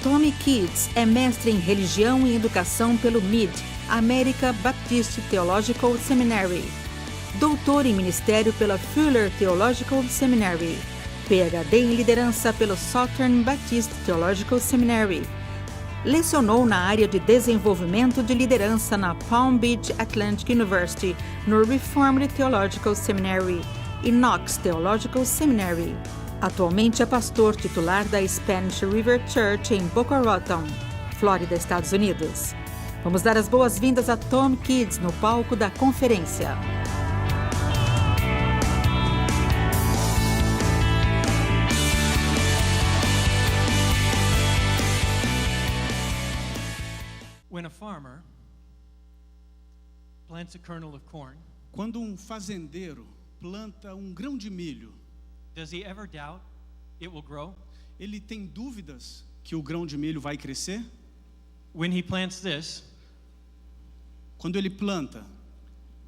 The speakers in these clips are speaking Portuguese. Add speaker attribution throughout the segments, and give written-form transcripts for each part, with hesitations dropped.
Speaker 1: Tommy Kids é mestre em religião e educação pelo MID, American Baptist Theological Seminary. Doutor em ministério pela Fuller Theological Seminary. PhD em liderança pelo Southern Baptist Theological Seminary. Lecionou na área de desenvolvimento de liderança na Palm Beach Atlantic University, no Reformed Theological Seminary e Knox Theological Seminary. Atualmente é pastor titular da Spanish River Church em Boca Raton, Flórida, Estados Unidos. Vamos dar as boas-vindas a Tom Kids no palco da conferência.
Speaker 2: When a farmer plants a kernel of corn,
Speaker 3: quando um fazendeiro planta um grão de milho,
Speaker 2: does he ever doubt it will grow?
Speaker 3: ele tem dúvidas que o grão de milho vai crescer?
Speaker 2: When he plants this,
Speaker 3: Quando ele planta,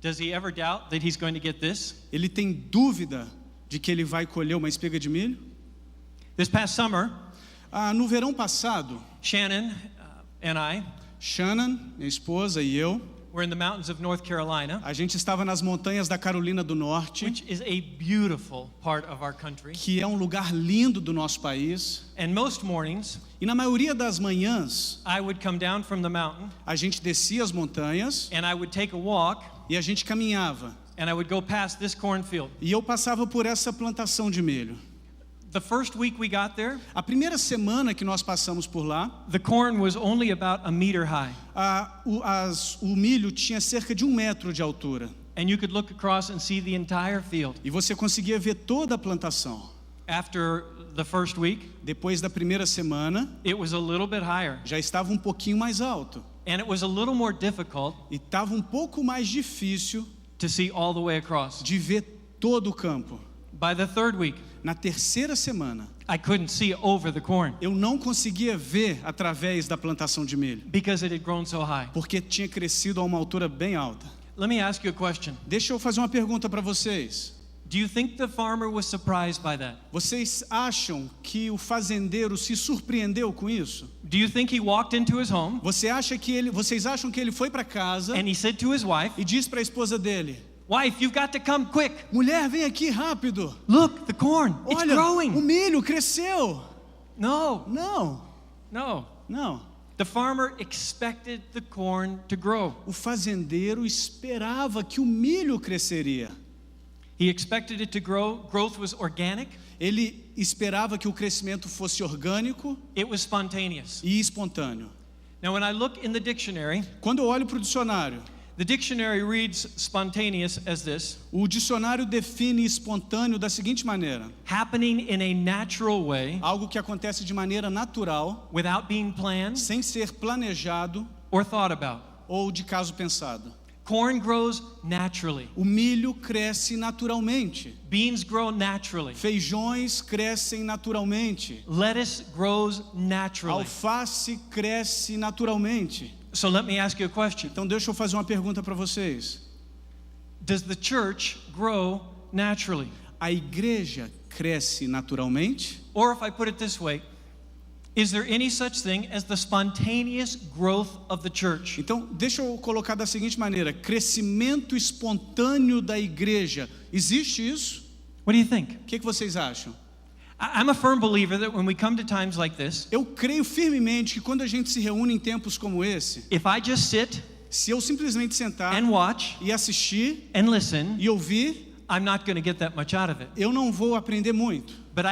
Speaker 2: does he ever doubt that he's going to get this?
Speaker 3: ele tem dúvida de que ele vai colher uma espiga de milho?
Speaker 2: This past summer,
Speaker 3: No verão passado,
Speaker 2: Shannon and I
Speaker 3: Shannon, minha esposa, e eu,
Speaker 2: were in the mountains of North Carolina,
Speaker 3: a gente estava nas montanhas da Carolina do Norte,
Speaker 2: which is a beautiful part of our country.
Speaker 3: que é um lugar lindo do nosso país.
Speaker 2: And most mornings,
Speaker 3: E na maioria das manhãs,
Speaker 2: I would come down from the mountain
Speaker 3: a gente descia as montanhas
Speaker 2: and I would take a walk
Speaker 3: e a gente caminhava.
Speaker 2: and I would go past this cornfield.
Speaker 3: E eu passava por essa plantação de milho.
Speaker 2: The first week we got there,
Speaker 3: A primeira semana que nós passamos por lá,
Speaker 2: the corn was only about a meter high.
Speaker 3: o milho tinha cerca de 1 metro de altura.
Speaker 2: And you could look across and see the entire field.
Speaker 3: E você conseguia ver toda a plantação.
Speaker 2: After the first week,
Speaker 3: Depois da primeira semana,
Speaker 2: it was a little bit higher.
Speaker 3: já estava um pouquinho mais alto.
Speaker 2: And it was a little more difficult
Speaker 3: E estava um pouco mais difícil
Speaker 2: to see all the way across.
Speaker 3: de ver todo o campo.
Speaker 2: By the third week,
Speaker 3: Na terceira semana,
Speaker 2: I couldn't see over the corn
Speaker 3: eu não conseguia ver através da plantação de milho,
Speaker 2: because it had grown so high.
Speaker 3: porque tinha crescido a uma altura bem alta.
Speaker 2: Let me ask you a question.
Speaker 3: Deixa eu fazer uma pergunta para vocês.
Speaker 2: Do you think the farmer was surprised by that?
Speaker 3: Vocês acham que o fazendeiro se surpreendeu com isso?
Speaker 2: Do you think he walked into his home
Speaker 3: Vocês acham que ele foi para casa
Speaker 2: and he said to his wife,
Speaker 3: e disse para a esposa dele:
Speaker 2: "Wife, you've got to come quick.
Speaker 3: mulher, vem aqui rápido.
Speaker 2: Look, the corn, it's
Speaker 3: Olha, o
Speaker 2: growing."
Speaker 3: milho cresceu.
Speaker 2: No,
Speaker 3: Não,
Speaker 2: no.
Speaker 3: não.
Speaker 2: The farmer expected the corn to grow.
Speaker 3: O fazendeiro esperava que o milho cresceria.
Speaker 2: He expected it to grow. Growth was organic.
Speaker 3: Ele esperava que o crescimento fosse orgânico
Speaker 2: It was spontaneous.
Speaker 3: e espontâneo.
Speaker 2: Now, when I look in the dictionary,
Speaker 3: Quando eu olho para o dicionário,
Speaker 2: the dictionary reads spontaneous as this:
Speaker 3: o dicionário define espontâneo da seguinte maneira:
Speaker 2: happening in a natural way,
Speaker 3: algo que acontece de maneira natural,
Speaker 2: without being planned
Speaker 3: sem ser planejado
Speaker 2: or thought about.
Speaker 3: ou de caso pensado.
Speaker 2: Corn grows naturally.
Speaker 3: O milho cresce naturalmente.
Speaker 2: Beans grow naturally.
Speaker 3: Feijões crescem naturalmente.
Speaker 2: Lettuce grows naturally.
Speaker 3: Alface cresce naturalmente.
Speaker 2: So let me ask you a question.
Speaker 3: Então deixa eu fazer uma pergunta para vocês.
Speaker 2: Does the church grow naturally?
Speaker 3: A igreja cresce naturalmente?
Speaker 2: Or if I put it this way, is there any such thing as the spontaneous growth of the church?
Speaker 3: Então deixa eu colocar da seguinte maneira: crescimento espontâneo da igreja. Existe isso?
Speaker 2: What do you think?
Speaker 3: O que vocês acham?
Speaker 2: I'm a firm believer that when we come to times like this,
Speaker 3: Eu creio firmemente que quando a gente se reúne em tempos como esse,
Speaker 2: if I just sit
Speaker 3: se eu simplesmente sentar
Speaker 2: and watch
Speaker 3: e assistir
Speaker 2: and listen,
Speaker 3: e ouvir,
Speaker 2: I'm not going to get that much out of it.
Speaker 3: eu não vou aprender muito.
Speaker 2: But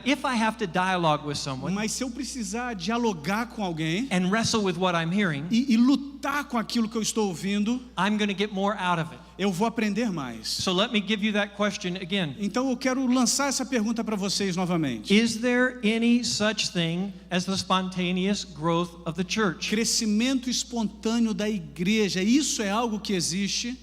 Speaker 2: if I have to dialogue with someone
Speaker 3: Mas se eu precisar dialogar com alguém
Speaker 2: and wrestle with what I'm hearing,
Speaker 3: e lutar com aquilo que eu estou ouvindo,
Speaker 2: I'm going to get more out of it.
Speaker 3: eu vou aprender mais.
Speaker 2: So let me give you that question again.
Speaker 3: Então eu quero lançar essa pergunta para vocês novamente.
Speaker 2: Is there any such thing as the spontaneous growth of the church?
Speaker 3: Crescimento espontâneo da igreja, isso é algo que existe?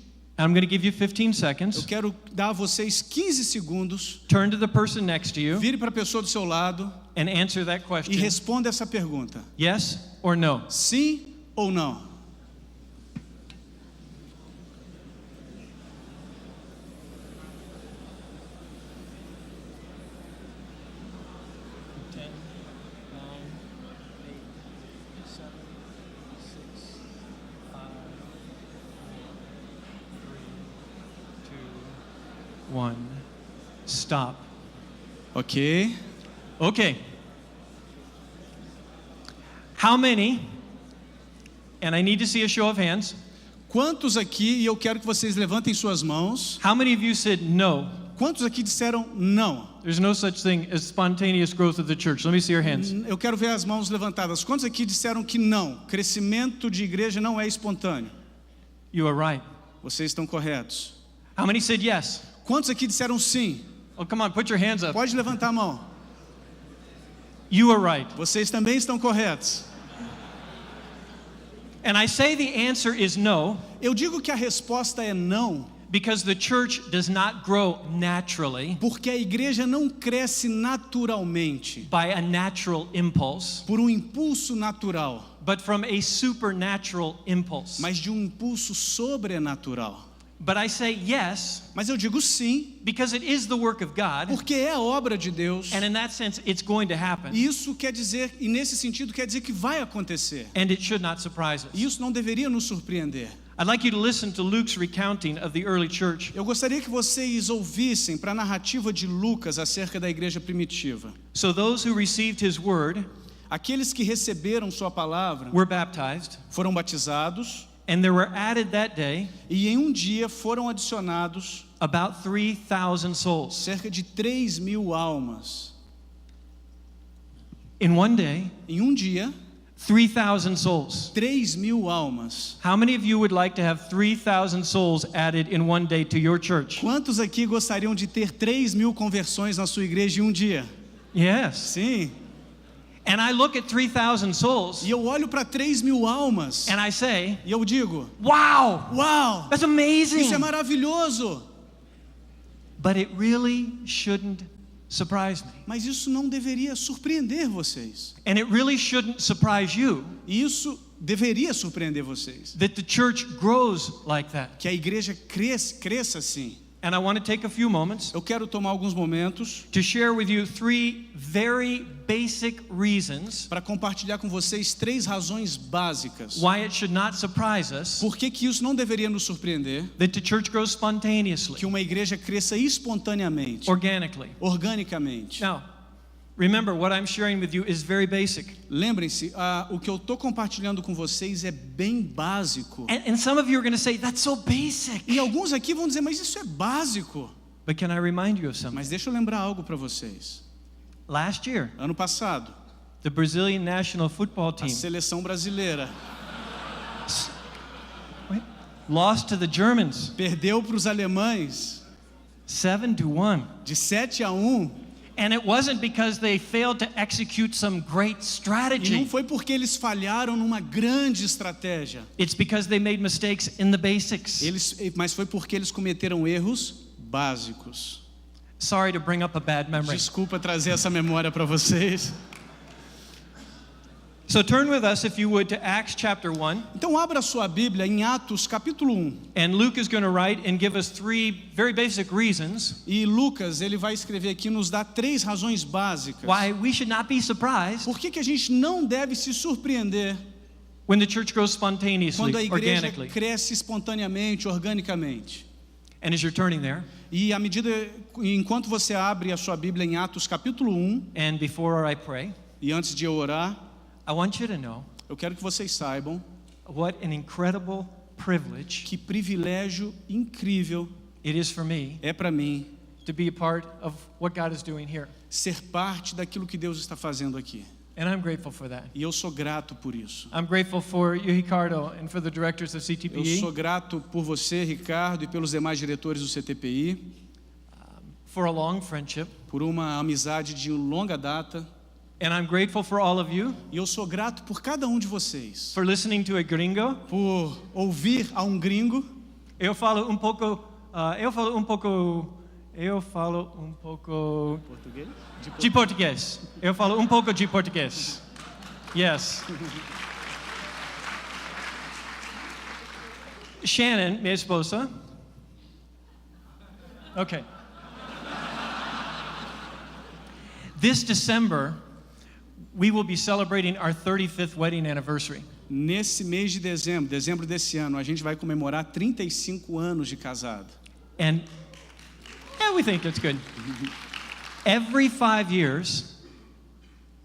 Speaker 2: I'm going to give you 15
Speaker 3: Eu
Speaker 2: seconds.
Speaker 3: quero dar a vocês 15 segundos.
Speaker 2: Turn to the person next to you
Speaker 3: Vire para a pessoa do seu lado
Speaker 2: and answer that
Speaker 3: e
Speaker 2: question.
Speaker 3: responda essa pergunta:
Speaker 2: Yes or no?
Speaker 3: sim ou não?
Speaker 2: 1. Stop.
Speaker 3: Ok.
Speaker 2: Okay. How many, and I need to see a show of hands,
Speaker 3: Quantos aqui, e eu quero que vocês levantem suas mãos,
Speaker 2: how many of you said no?
Speaker 3: quantos aqui disseram não?
Speaker 2: There's no such thing as spontaneous growth of the church. Let me see your hands.
Speaker 3: Eu quero ver as mãos levantadas. Quantos aqui disseram que não? Crescimento de igreja não é espontâneo.
Speaker 2: You are right.
Speaker 3: Vocês estão corretos.
Speaker 2: How many said yes?
Speaker 3: Quantos aqui disseram sim?
Speaker 2: Oh, come on, put your hands up.
Speaker 3: Pode levantar a mão.
Speaker 2: You are right.
Speaker 3: Vocês também estão corretos.
Speaker 2: And I say the answer is no
Speaker 3: Eu digo que a resposta é não,
Speaker 2: because the church does not grow naturally
Speaker 3: porque a igreja não cresce naturalmente,
Speaker 2: by a natural impulse,
Speaker 3: por um impulso natural,
Speaker 2: but from a supernatural impulse.
Speaker 3: mas de um impulso sobrenatural.
Speaker 2: But I say yes
Speaker 3: Mas eu digo sim,
Speaker 2: because it is the work of God,
Speaker 3: porque é a obra de Deus.
Speaker 2: and in that sense it's going to happen,
Speaker 3: E isso quer dizer, e nesse sentido quer dizer que vai acontecer.
Speaker 2: and it should not surprise
Speaker 3: E
Speaker 2: us.
Speaker 3: isso não deveria nos surpreender.
Speaker 2: I'd like you to listen to Luke's recounting of the early church.
Speaker 3: Eu gostaria que vocês ouvissem para a narrativa de Lucas acerca da igreja primitiva.
Speaker 2: So those who received his word
Speaker 3: Aqueles que receberam sua palavra
Speaker 2: were baptized,
Speaker 3: foram batizados,
Speaker 2: and there were added that day
Speaker 3: e em um dia foram adicionados
Speaker 2: about 3,000 souls.
Speaker 3: cerca de 3.000 almas.
Speaker 2: In one day,
Speaker 3: Em um dia,
Speaker 2: 3,000 souls.
Speaker 3: 3.000 almas.
Speaker 2: How many of you would like to have 3,000 souls added in one day to your church?
Speaker 3: Quantos aqui gostariam de ter 3.000 conversões na sua igreja em um dia?
Speaker 2: Yes.
Speaker 3: Sim.
Speaker 2: And I look at 3,000 souls
Speaker 3: E eu olho para 3.000 almas
Speaker 2: and I say,
Speaker 3: e eu digo,
Speaker 2: wow,
Speaker 3: uau,
Speaker 2: that's
Speaker 3: isso é
Speaker 2: amazing.
Speaker 3: maravilhoso.
Speaker 2: But it really shouldn't surprise me.
Speaker 3: Mas isso não deveria surpreender vocês.
Speaker 2: And it really shouldn't surprise you
Speaker 3: E isso deveria surpreender vocês.
Speaker 2: that the church grows like that.
Speaker 3: Que a igreja cresça assim.
Speaker 2: And I want to take a few moments
Speaker 3: Eu quero tomar alguns momentos
Speaker 2: to share with you 3 very basic reasons
Speaker 3: para compartilhar com vocês 3 razões básicas.
Speaker 2: why it should not surprise us
Speaker 3: Por que isso não deveria nos surpreender?
Speaker 2: that the church grows spontaneously,
Speaker 3: Que uma igreja cresça espontaneamente,
Speaker 2: organically.
Speaker 3: organicamente.
Speaker 2: Now, remember, what I'm sharing with you is very basic.
Speaker 3: Lembrem-se, o que eu estou compartilhando com vocês é bem básico.
Speaker 2: And some of you are going to say, that's so basic.
Speaker 3: E alguns aqui vão dizer, mas isso é básico.
Speaker 2: But can I remind you of something?
Speaker 3: Mas deixa eu lembrar algo para vocês.
Speaker 2: Last year,
Speaker 3: Ano passado,
Speaker 2: the Brazilian national football
Speaker 3: a
Speaker 2: team
Speaker 3: seleção brasileira
Speaker 2: lost to the Germans
Speaker 3: perdeu para os alemães
Speaker 2: 7-1.
Speaker 3: de 7-1.
Speaker 2: And it wasn't because they failed to execute some great
Speaker 3: E não
Speaker 2: strategy.
Speaker 3: foi porque eles falharam numa grande estratégia.
Speaker 2: It's because they made mistakes in the basics.
Speaker 3: Mas foi porque eles cometeram erros básicos.
Speaker 2: Sorry to bring up a bad memory.
Speaker 3: Desculpa trazer essa memória para vocês.
Speaker 2: So turn with us, if you would, to Acts chapter 1.
Speaker 3: Então abra sua Bíblia em Atos capítulo 1.
Speaker 2: And Luke is going to write and give us 3 very basic reasons
Speaker 3: E Lucas, ele vai escrever aqui, nos dá 3 razões básicas.
Speaker 2: why we should not be surprised
Speaker 3: Por que a gente não deve se surpreender
Speaker 2: when the church grows spontaneously,
Speaker 3: quando a igreja
Speaker 2: organically.
Speaker 3: cresce espontaneamente, organicamente?
Speaker 2: And as you're turning there,
Speaker 3: E enquanto você abre a sua Bíblia em Atos capítulo 1,
Speaker 2: and before I pray,
Speaker 3: e antes de eu orar,
Speaker 2: I want you to know
Speaker 3: eu quero que vocês saibam
Speaker 2: what an incredible privilege
Speaker 3: que privilégio incrível
Speaker 2: it is for me
Speaker 3: é para mim
Speaker 2: to be a part of what God is doing here.
Speaker 3: ser parte daquilo que Deus está fazendo aqui.
Speaker 2: And I'm grateful for that.
Speaker 3: E eu sou grato por isso.
Speaker 2: I'm grateful for you, Ricardo, and for the directors of
Speaker 3: Eu
Speaker 2: CTPE,
Speaker 3: sou grato por você, Ricardo, e pelos demais diretores do CTPI,
Speaker 2: for a long friendship.
Speaker 3: por uma amizade de longa data.
Speaker 2: And I'm grateful for all of you
Speaker 3: E eu sou grato por cada um de vocês,
Speaker 2: for listening to a gringo.
Speaker 3: por ouvir a um gringo.
Speaker 2: Eu falo um pouco
Speaker 3: Português?
Speaker 2: de português. Eu falo um pouco de português. Yes. Shannon, minha esposa. Okay. This December, we will be celebrating our 35th wedding anniversary.
Speaker 3: Nesse mês de dezembro desse ano, a gente vai comemorar 35 anos de casado.
Speaker 2: And we think that's good. Every 5 years,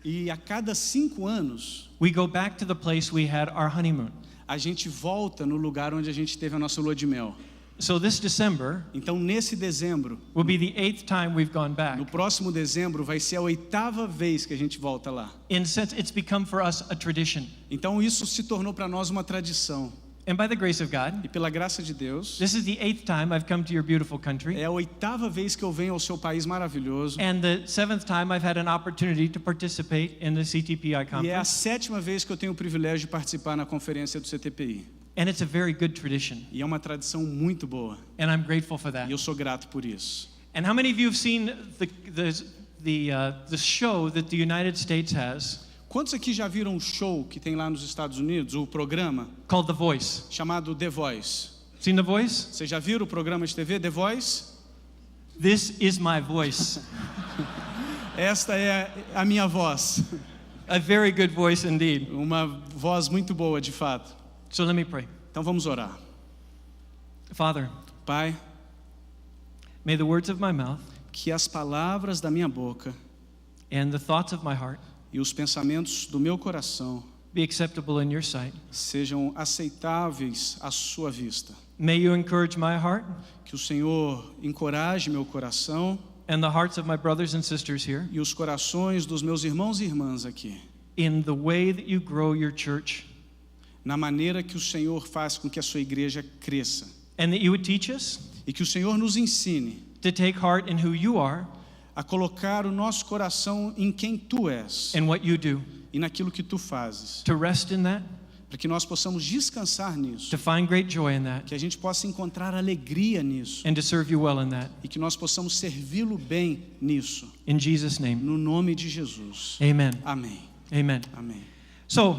Speaker 3: E a cada 5 anos,
Speaker 2: we go back to the place we had our honeymoon.
Speaker 3: a gente volta no lugar onde a gente teve a nossa lua de mel.
Speaker 2: So this December
Speaker 3: Então, nesse dezembro,
Speaker 2: will be the 8th time we've gone back.
Speaker 3: no próximo dezembro, vai ser a 8ª vez que a gente volta lá.
Speaker 2: In a sense, it's become for us a tradition.
Speaker 3: Então, isso se tornou para nós uma tradição.
Speaker 2: And by the grace of God,
Speaker 3: E pela graça de Deus,
Speaker 2: this is the 8th time I've come to your beautiful country.
Speaker 3: é a 8ª vez que eu venho ao seu país maravilhoso.
Speaker 2: And the 7th time I've had an opportunity to participate in the CTPI
Speaker 3: E é a
Speaker 2: conference.
Speaker 3: 7ª vez que eu tenho o privilégio de participar na conferência do CTPI.
Speaker 2: And it's a very good tradition.
Speaker 3: E é uma tradição muito boa.
Speaker 2: And I'm grateful for that.
Speaker 3: E eu sou grato por isso.
Speaker 2: And how many of you have seen the show that the United States has
Speaker 3: Quantos aqui já viram um show que tem lá nos Estados Unidos, o programa
Speaker 2: called The Voice?
Speaker 3: chamado The Voice?
Speaker 2: Seen The Voice?
Speaker 3: Vocês já viram o programa de TV The Voice?
Speaker 2: This is my voice.
Speaker 3: Esta é a minha voz.
Speaker 2: A very good voice indeed.
Speaker 3: Uma voz muito boa, de fato.
Speaker 2: So let me pray.
Speaker 3: Então vamos orar.
Speaker 2: Father,
Speaker 3: Pai,
Speaker 2: may the words of my mouth
Speaker 3: que as palavras da minha boca
Speaker 2: and the thoughts of my heart
Speaker 3: e os pensamentos do meu coração
Speaker 2: be acceptable in your sight.
Speaker 3: sejam aceitáveis à sua vista.
Speaker 2: May you encourage my heart
Speaker 3: Que o Senhor encoraje meu coração
Speaker 2: and the hearts of my brothers and sisters here
Speaker 3: e os corações dos meus irmãos e irmãs aqui,
Speaker 2: in the way that you grow your church,
Speaker 3: na maneira que o Senhor faz com que a sua igreja cresça.
Speaker 2: and that you would teach us
Speaker 3: E que o Senhor nos ensine
Speaker 2: to take heart in who you are
Speaker 3: a colocar o nosso coração em quem Tu és
Speaker 2: and what you do,
Speaker 3: e naquilo que Tu fazes,
Speaker 2: to rest in that,
Speaker 3: para que nós possamos descansar nisso,
Speaker 2: to find great joy in that,
Speaker 3: que a gente possa encontrar alegria nisso
Speaker 2: and to serve you well in that.
Speaker 3: e que nós possamos servi-lo bem nisso,
Speaker 2: In Jesus' name,
Speaker 3: no nome de Jesus.
Speaker 2: amen.
Speaker 3: Amém.
Speaker 2: Amen.
Speaker 3: Amém.
Speaker 2: So,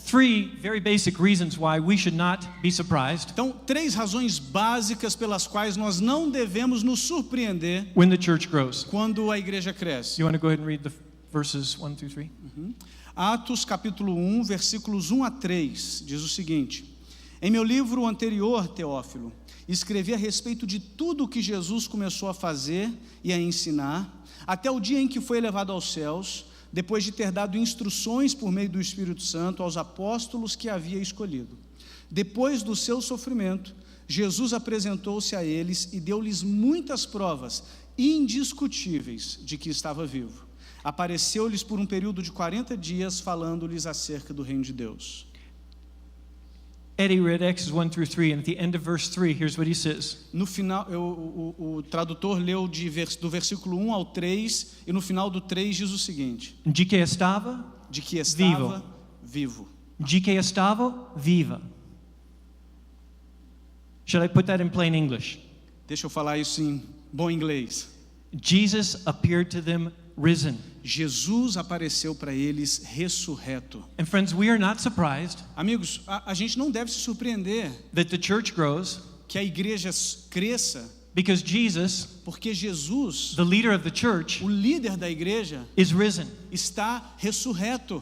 Speaker 2: 3 very basic reasons why we should not be surprised
Speaker 3: Então, 3 razões básicas pelas quais nós não devemos nos surpreender
Speaker 2: when the church grows.
Speaker 3: quando a igreja cresce.
Speaker 2: You want to go ahead and read the verses 1 through 3?
Speaker 3: Atos capítulo 1, versículos 1 a 3, diz o seguinte: Em meu livro anterior, Teófilo, escrevi a respeito de tudo o que Jesus começou a fazer e a ensinar, até o dia em que foi elevado aos céus, depois de ter dado instruções por meio do Espírito Santo aos apóstolos que havia escolhido. Depois do seu sofrimento, Jesus apresentou-se a eles e deu-lhes muitas provas indiscutíveis de que estava vivo. Apareceu-lhes por um período de 40 dias, falando-lhes acerca do reino de Deus.
Speaker 2: Eddie read Acts 1 through 3, and at the end of verse 3, here's what he says.
Speaker 3: No final, o tradutor leu do versículo 1 ao 3, e no final do 3 diz o seguinte:
Speaker 2: De que estava
Speaker 3: de que estava vivo.
Speaker 2: De que estava viva. Should I put that in plain English?
Speaker 3: Deixa eu falar isso em bom inglês.
Speaker 2: Jesus appeared to them risen.
Speaker 3: Jesus apareceu para eles ressurreto.
Speaker 2: And friends, we are not surprised
Speaker 3: Amigos, a gente não deve se surpreender
Speaker 2: that the church grows
Speaker 3: que a igreja cresça,
Speaker 2: because Jesus,
Speaker 3: porque Jesus,
Speaker 2: the leader of the church,
Speaker 3: o líder da igreja,
Speaker 2: is risen.
Speaker 3: está ressurreto.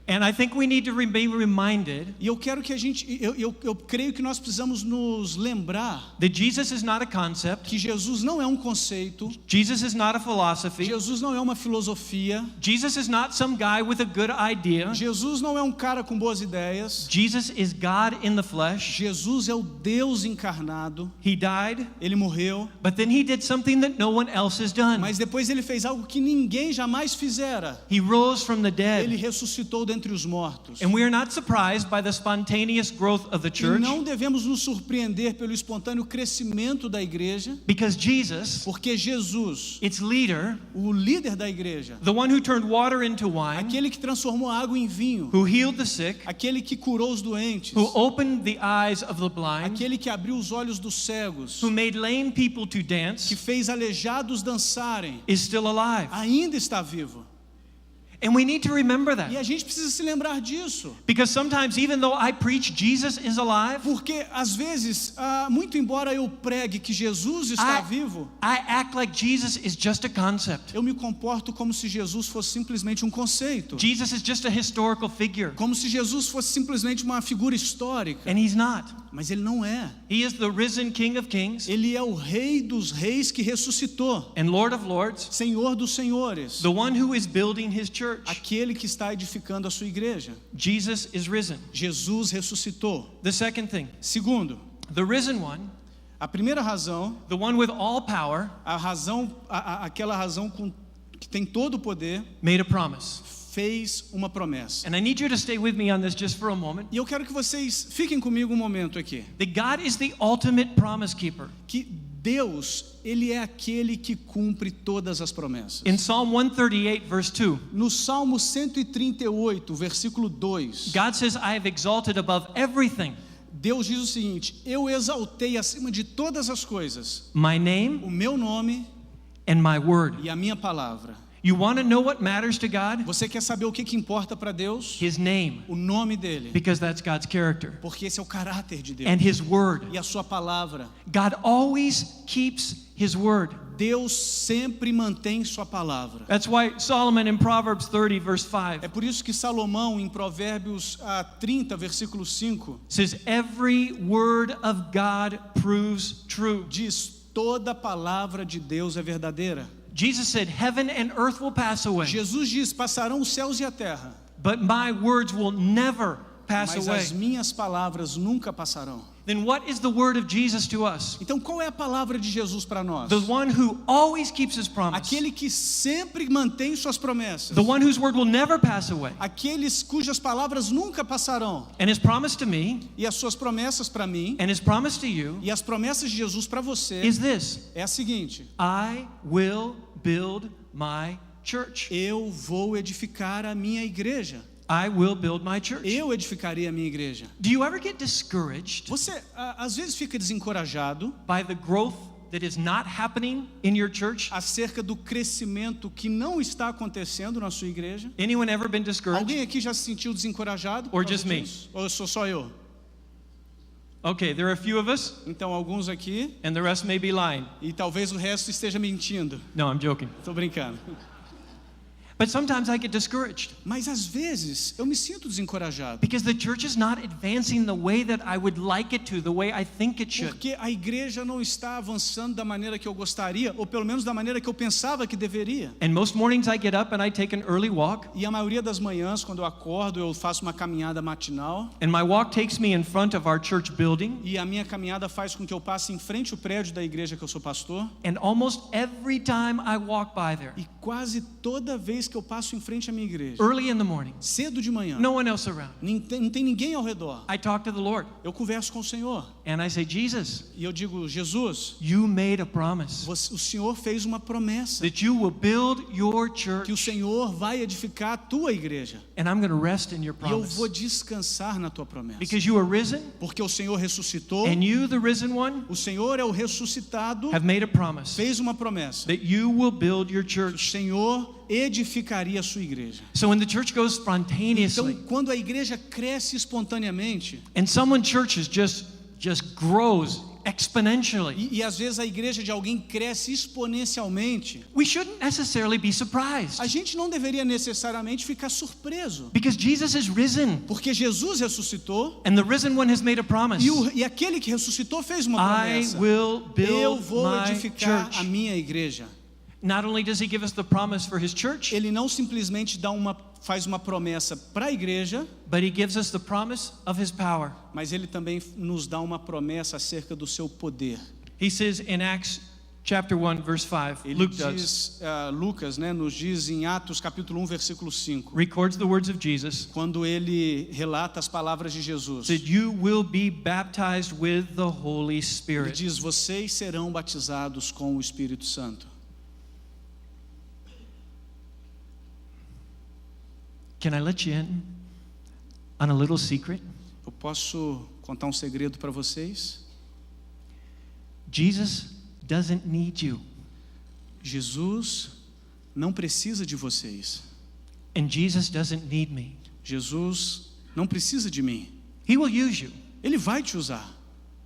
Speaker 2: And I think we need to be reminded
Speaker 3: E eu quero que a gente, eu creio que nós precisamos nos lembrar
Speaker 2: that Jesus is not a concept,
Speaker 3: que Jesus não é um conceito,
Speaker 2: Jesus is not a philosophy,
Speaker 3: Jesus não é uma filosofia,
Speaker 2: Jesus is not some guy with a good idea.
Speaker 3: Jesus não é um cara com boas ideias,
Speaker 2: Jesus is God in the flesh.
Speaker 3: Jesus é o Deus encarnado,
Speaker 2: He died,
Speaker 3: ele morreu,
Speaker 2: but then he did something that no one else has done.
Speaker 3: mas depois ele fez algo que ninguém jamais fizera,
Speaker 2: He rose from the
Speaker 3: ele
Speaker 2: dead.
Speaker 3: ressuscitou dentre os mortos.
Speaker 2: And we are not surprised by the spontaneous growth of the
Speaker 3: E
Speaker 2: church,
Speaker 3: não devemos nos surpreender pelo espontâneo crescimento da igreja,
Speaker 2: because Jesus,
Speaker 3: porque Jesus,
Speaker 2: its leader,
Speaker 3: o líder da igreja,
Speaker 2: the one who turned water into wine,
Speaker 3: aquele que transformou a água em vinho,
Speaker 2: who healed the sick,
Speaker 3: aquele que curou os doentes,
Speaker 2: who opened the eyes of the blind,
Speaker 3: aquele que abriu os olhos dos cegos,
Speaker 2: who made lame people to
Speaker 3: que
Speaker 2: dance,
Speaker 3: fez aleijados dançarem,
Speaker 2: is still alive.
Speaker 3: ainda está vivo.
Speaker 2: And we need to remember that.
Speaker 3: E a gente precisa se lembrar disso.
Speaker 2: Because sometimes, even though I preach Jesus is alive,
Speaker 3: Porque, às vezes, muito embora eu pregue que Jesus está vivo,
Speaker 2: I act like Jesus is just a concept.
Speaker 3: eu me comporto como se Jesus fosse simplesmente um conceito.
Speaker 2: Jesus is just a historical figure.
Speaker 3: Como se Jesus fosse simplesmente uma figura histórica.
Speaker 2: And he's not.
Speaker 3: Mas ele não é.
Speaker 2: He is the risen King of Kings
Speaker 3: Ele é o Rei dos Reis que ressuscitou.
Speaker 2: and Lord of Lords,
Speaker 3: Senhor dos Senhores.
Speaker 2: the one who is building his church.
Speaker 3: Aquele que está edificando a sua igreja.
Speaker 2: Jesus is risen.
Speaker 3: Jesus ressuscitou.
Speaker 2: The second thing,
Speaker 3: Segundo,
Speaker 2: the risen one,
Speaker 3: a primeira razão,
Speaker 2: the one with all power,
Speaker 3: aquela razão que tem todo o poder,
Speaker 2: made a promise.
Speaker 3: fez uma promessa.
Speaker 2: And I need you to stay with me on this just for a moment.
Speaker 3: E eu quero que vocês fiquem comigo um momento aqui.
Speaker 2: That God is the ultimate promise keeper.
Speaker 3: Que Deus, Ele é aquele que cumpre todas as promessas.
Speaker 2: In Psalm 138, verse 2,
Speaker 3: No Salmo 138, versículo 2,
Speaker 2: God says, I have exalted above everything
Speaker 3: Deus diz o seguinte: eu exaltei acima de todas as coisas
Speaker 2: my name
Speaker 3: o meu nome
Speaker 2: and my word.
Speaker 3: e a minha palavra.
Speaker 2: You want to know what matters to God?
Speaker 3: Você quer saber o que importa para Deus?
Speaker 2: His name,
Speaker 3: O nome dele.
Speaker 2: because that's God's character.
Speaker 3: Porque esse é o caráter de Deus.
Speaker 2: And his word.
Speaker 3: E a sua palavra.
Speaker 2: God always keeps his word.
Speaker 3: Deus sempre mantém sua palavra.
Speaker 2: That's why Solomon in Proverbs 30, verse 5,
Speaker 3: É por isso que Salomão, em Provérbios 30, versículo 5,
Speaker 2: says, every word of God proves true.
Speaker 3: diz: toda palavra de Deus é verdadeira.
Speaker 2: Jesus said, heaven and earth will pass away,
Speaker 3: Jesus diz: passarão os céus e a terra,
Speaker 2: but my words will never pass
Speaker 3: mas
Speaker 2: away.
Speaker 3: as minhas palavras nunca passarão.
Speaker 2: Then what is the word of Jesus to us?
Speaker 3: Então, qual é a palavra de Jesus para nós?
Speaker 2: The one who always keeps his promise.
Speaker 3: Aquele que sempre mantém suas promessas.
Speaker 2: The one whose word will never pass away.
Speaker 3: Aqueles cujas palavras nunca passarão.
Speaker 2: And his promise to me,
Speaker 3: E as suas promessas para mim,
Speaker 2: and his promise to you,
Speaker 3: e as promessas de Jesus para você,
Speaker 2: is this:
Speaker 3: é a seguinte:
Speaker 2: I will build my church.
Speaker 3: eu vou edificar a minha igreja.
Speaker 2: I will build my church.
Speaker 3: Eu edificarei a minha igreja.
Speaker 2: Do you ever get discouraged
Speaker 3: Você às vezes fica desencorajado
Speaker 2: by the growth that is not happening in your church?
Speaker 3: acerca do crescimento que não está acontecendo na sua igreja?
Speaker 2: Anyone ever been discouraged?
Speaker 3: Alguém aqui já se sentiu desencorajado?
Speaker 2: Or
Speaker 3: por causa
Speaker 2: just me?
Speaker 3: disso? Ou sou só eu?
Speaker 2: Okay, there are a few of us,
Speaker 3: Então alguns aqui,
Speaker 2: and the rest may be lying.
Speaker 3: e talvez o resto esteja mentindo.
Speaker 2: No, I'm joking.
Speaker 3: Tô brincando.
Speaker 2: But sometimes I get discouraged
Speaker 3: Mas às vezes eu me sinto desencorajado.
Speaker 2: because the church is not advancing the way that I would like it to, the way I think it should.
Speaker 3: Porque a igreja não está avançando da maneira que eu gostaria, ou pelo menos da maneira que eu pensava que deveria.
Speaker 2: And most mornings I get up and I take an early walk,
Speaker 3: E a maioria das manhãs, quando eu acordo, eu faço uma caminhada matinal.
Speaker 2: and my walk takes me in front of our church building,
Speaker 3: E a minha caminhada faz com que eu passe em frente ao prédio da igreja que eu sou pastor.
Speaker 2: and almost every time I walk by there,
Speaker 3: E quase toda vez que eu passo em frente à minha igreja,
Speaker 2: early in the morning,
Speaker 3: cedo de manhã,
Speaker 2: no one else around,
Speaker 3: não tem ninguém ao redor,
Speaker 2: I talk to the Lord
Speaker 3: eu converso com o Senhor.
Speaker 2: and I say, Jesus,
Speaker 3: E eu digo: Jesus,
Speaker 2: you made a promise
Speaker 3: o Senhor fez uma promessa
Speaker 2: that you will build your
Speaker 3: que o
Speaker 2: church,
Speaker 3: Senhor vai edificar a tua igreja.
Speaker 2: and I'm going to rest in your
Speaker 3: E eu
Speaker 2: promise.
Speaker 3: vou descansar na tua promessa.
Speaker 2: Because you are risen,
Speaker 3: Porque o Senhor ressuscitou,
Speaker 2: and you, the risen one,
Speaker 3: o Senhor é o ressuscitado,
Speaker 2: have made a promise
Speaker 3: fez uma promessa.
Speaker 2: that you will build your
Speaker 3: O
Speaker 2: church.
Speaker 3: Senhor edificaria a sua igreja.
Speaker 2: So when the church goes
Speaker 3: Então,
Speaker 2: spontaneously,
Speaker 3: quando a igreja cresce espontaneamente,
Speaker 2: and someone churches just grows exponentially,
Speaker 3: e às vezes a igreja de alguém cresce exponencialmente,
Speaker 2: we shouldn't necessarily be surprised
Speaker 3: a gente não deveria necessariamente ficar surpreso,
Speaker 2: because Jesus is risen,
Speaker 3: porque Jesus ressuscitou
Speaker 2: and the risen one has made a promise.
Speaker 3: e aquele que ressuscitou fez uma
Speaker 2: I
Speaker 3: promessa:
Speaker 2: will
Speaker 3: eu
Speaker 2: build
Speaker 3: vou
Speaker 2: my
Speaker 3: edificar
Speaker 2: church.
Speaker 3: a minha igreja.
Speaker 2: Not only does he give us the promise for his church,
Speaker 3: Ele não simplesmente faz uma promessa para a igreja,
Speaker 2: but he gives us the promise of his power.
Speaker 3: mas ele também nos dá uma promessa acerca do seu poder.
Speaker 2: He says in Acts chapter 1 verse 5,
Speaker 3: Ele
Speaker 2: Luke does,
Speaker 3: diz, Lucas, nos diz em Atos capítulo 1, versículo 5,
Speaker 2: records the words of Jesus,
Speaker 3: quando ele relata as palavras de Jesus.
Speaker 2: that you will be baptized with the Holy
Speaker 3: Ele
Speaker 2: Spirit.
Speaker 3: diz: vocês serão batizados com o Espírito Santo.
Speaker 2: Can I let you in on a little secret?
Speaker 3: Eu posso contar um segredo para vocês?
Speaker 2: Jesus doesn't need you.
Speaker 3: Jesus não precisa de vocês.
Speaker 2: And Jesus doesn't need me.
Speaker 3: Jesus não precisa de mim.
Speaker 2: He will use you,
Speaker 3: Ele vai te usar,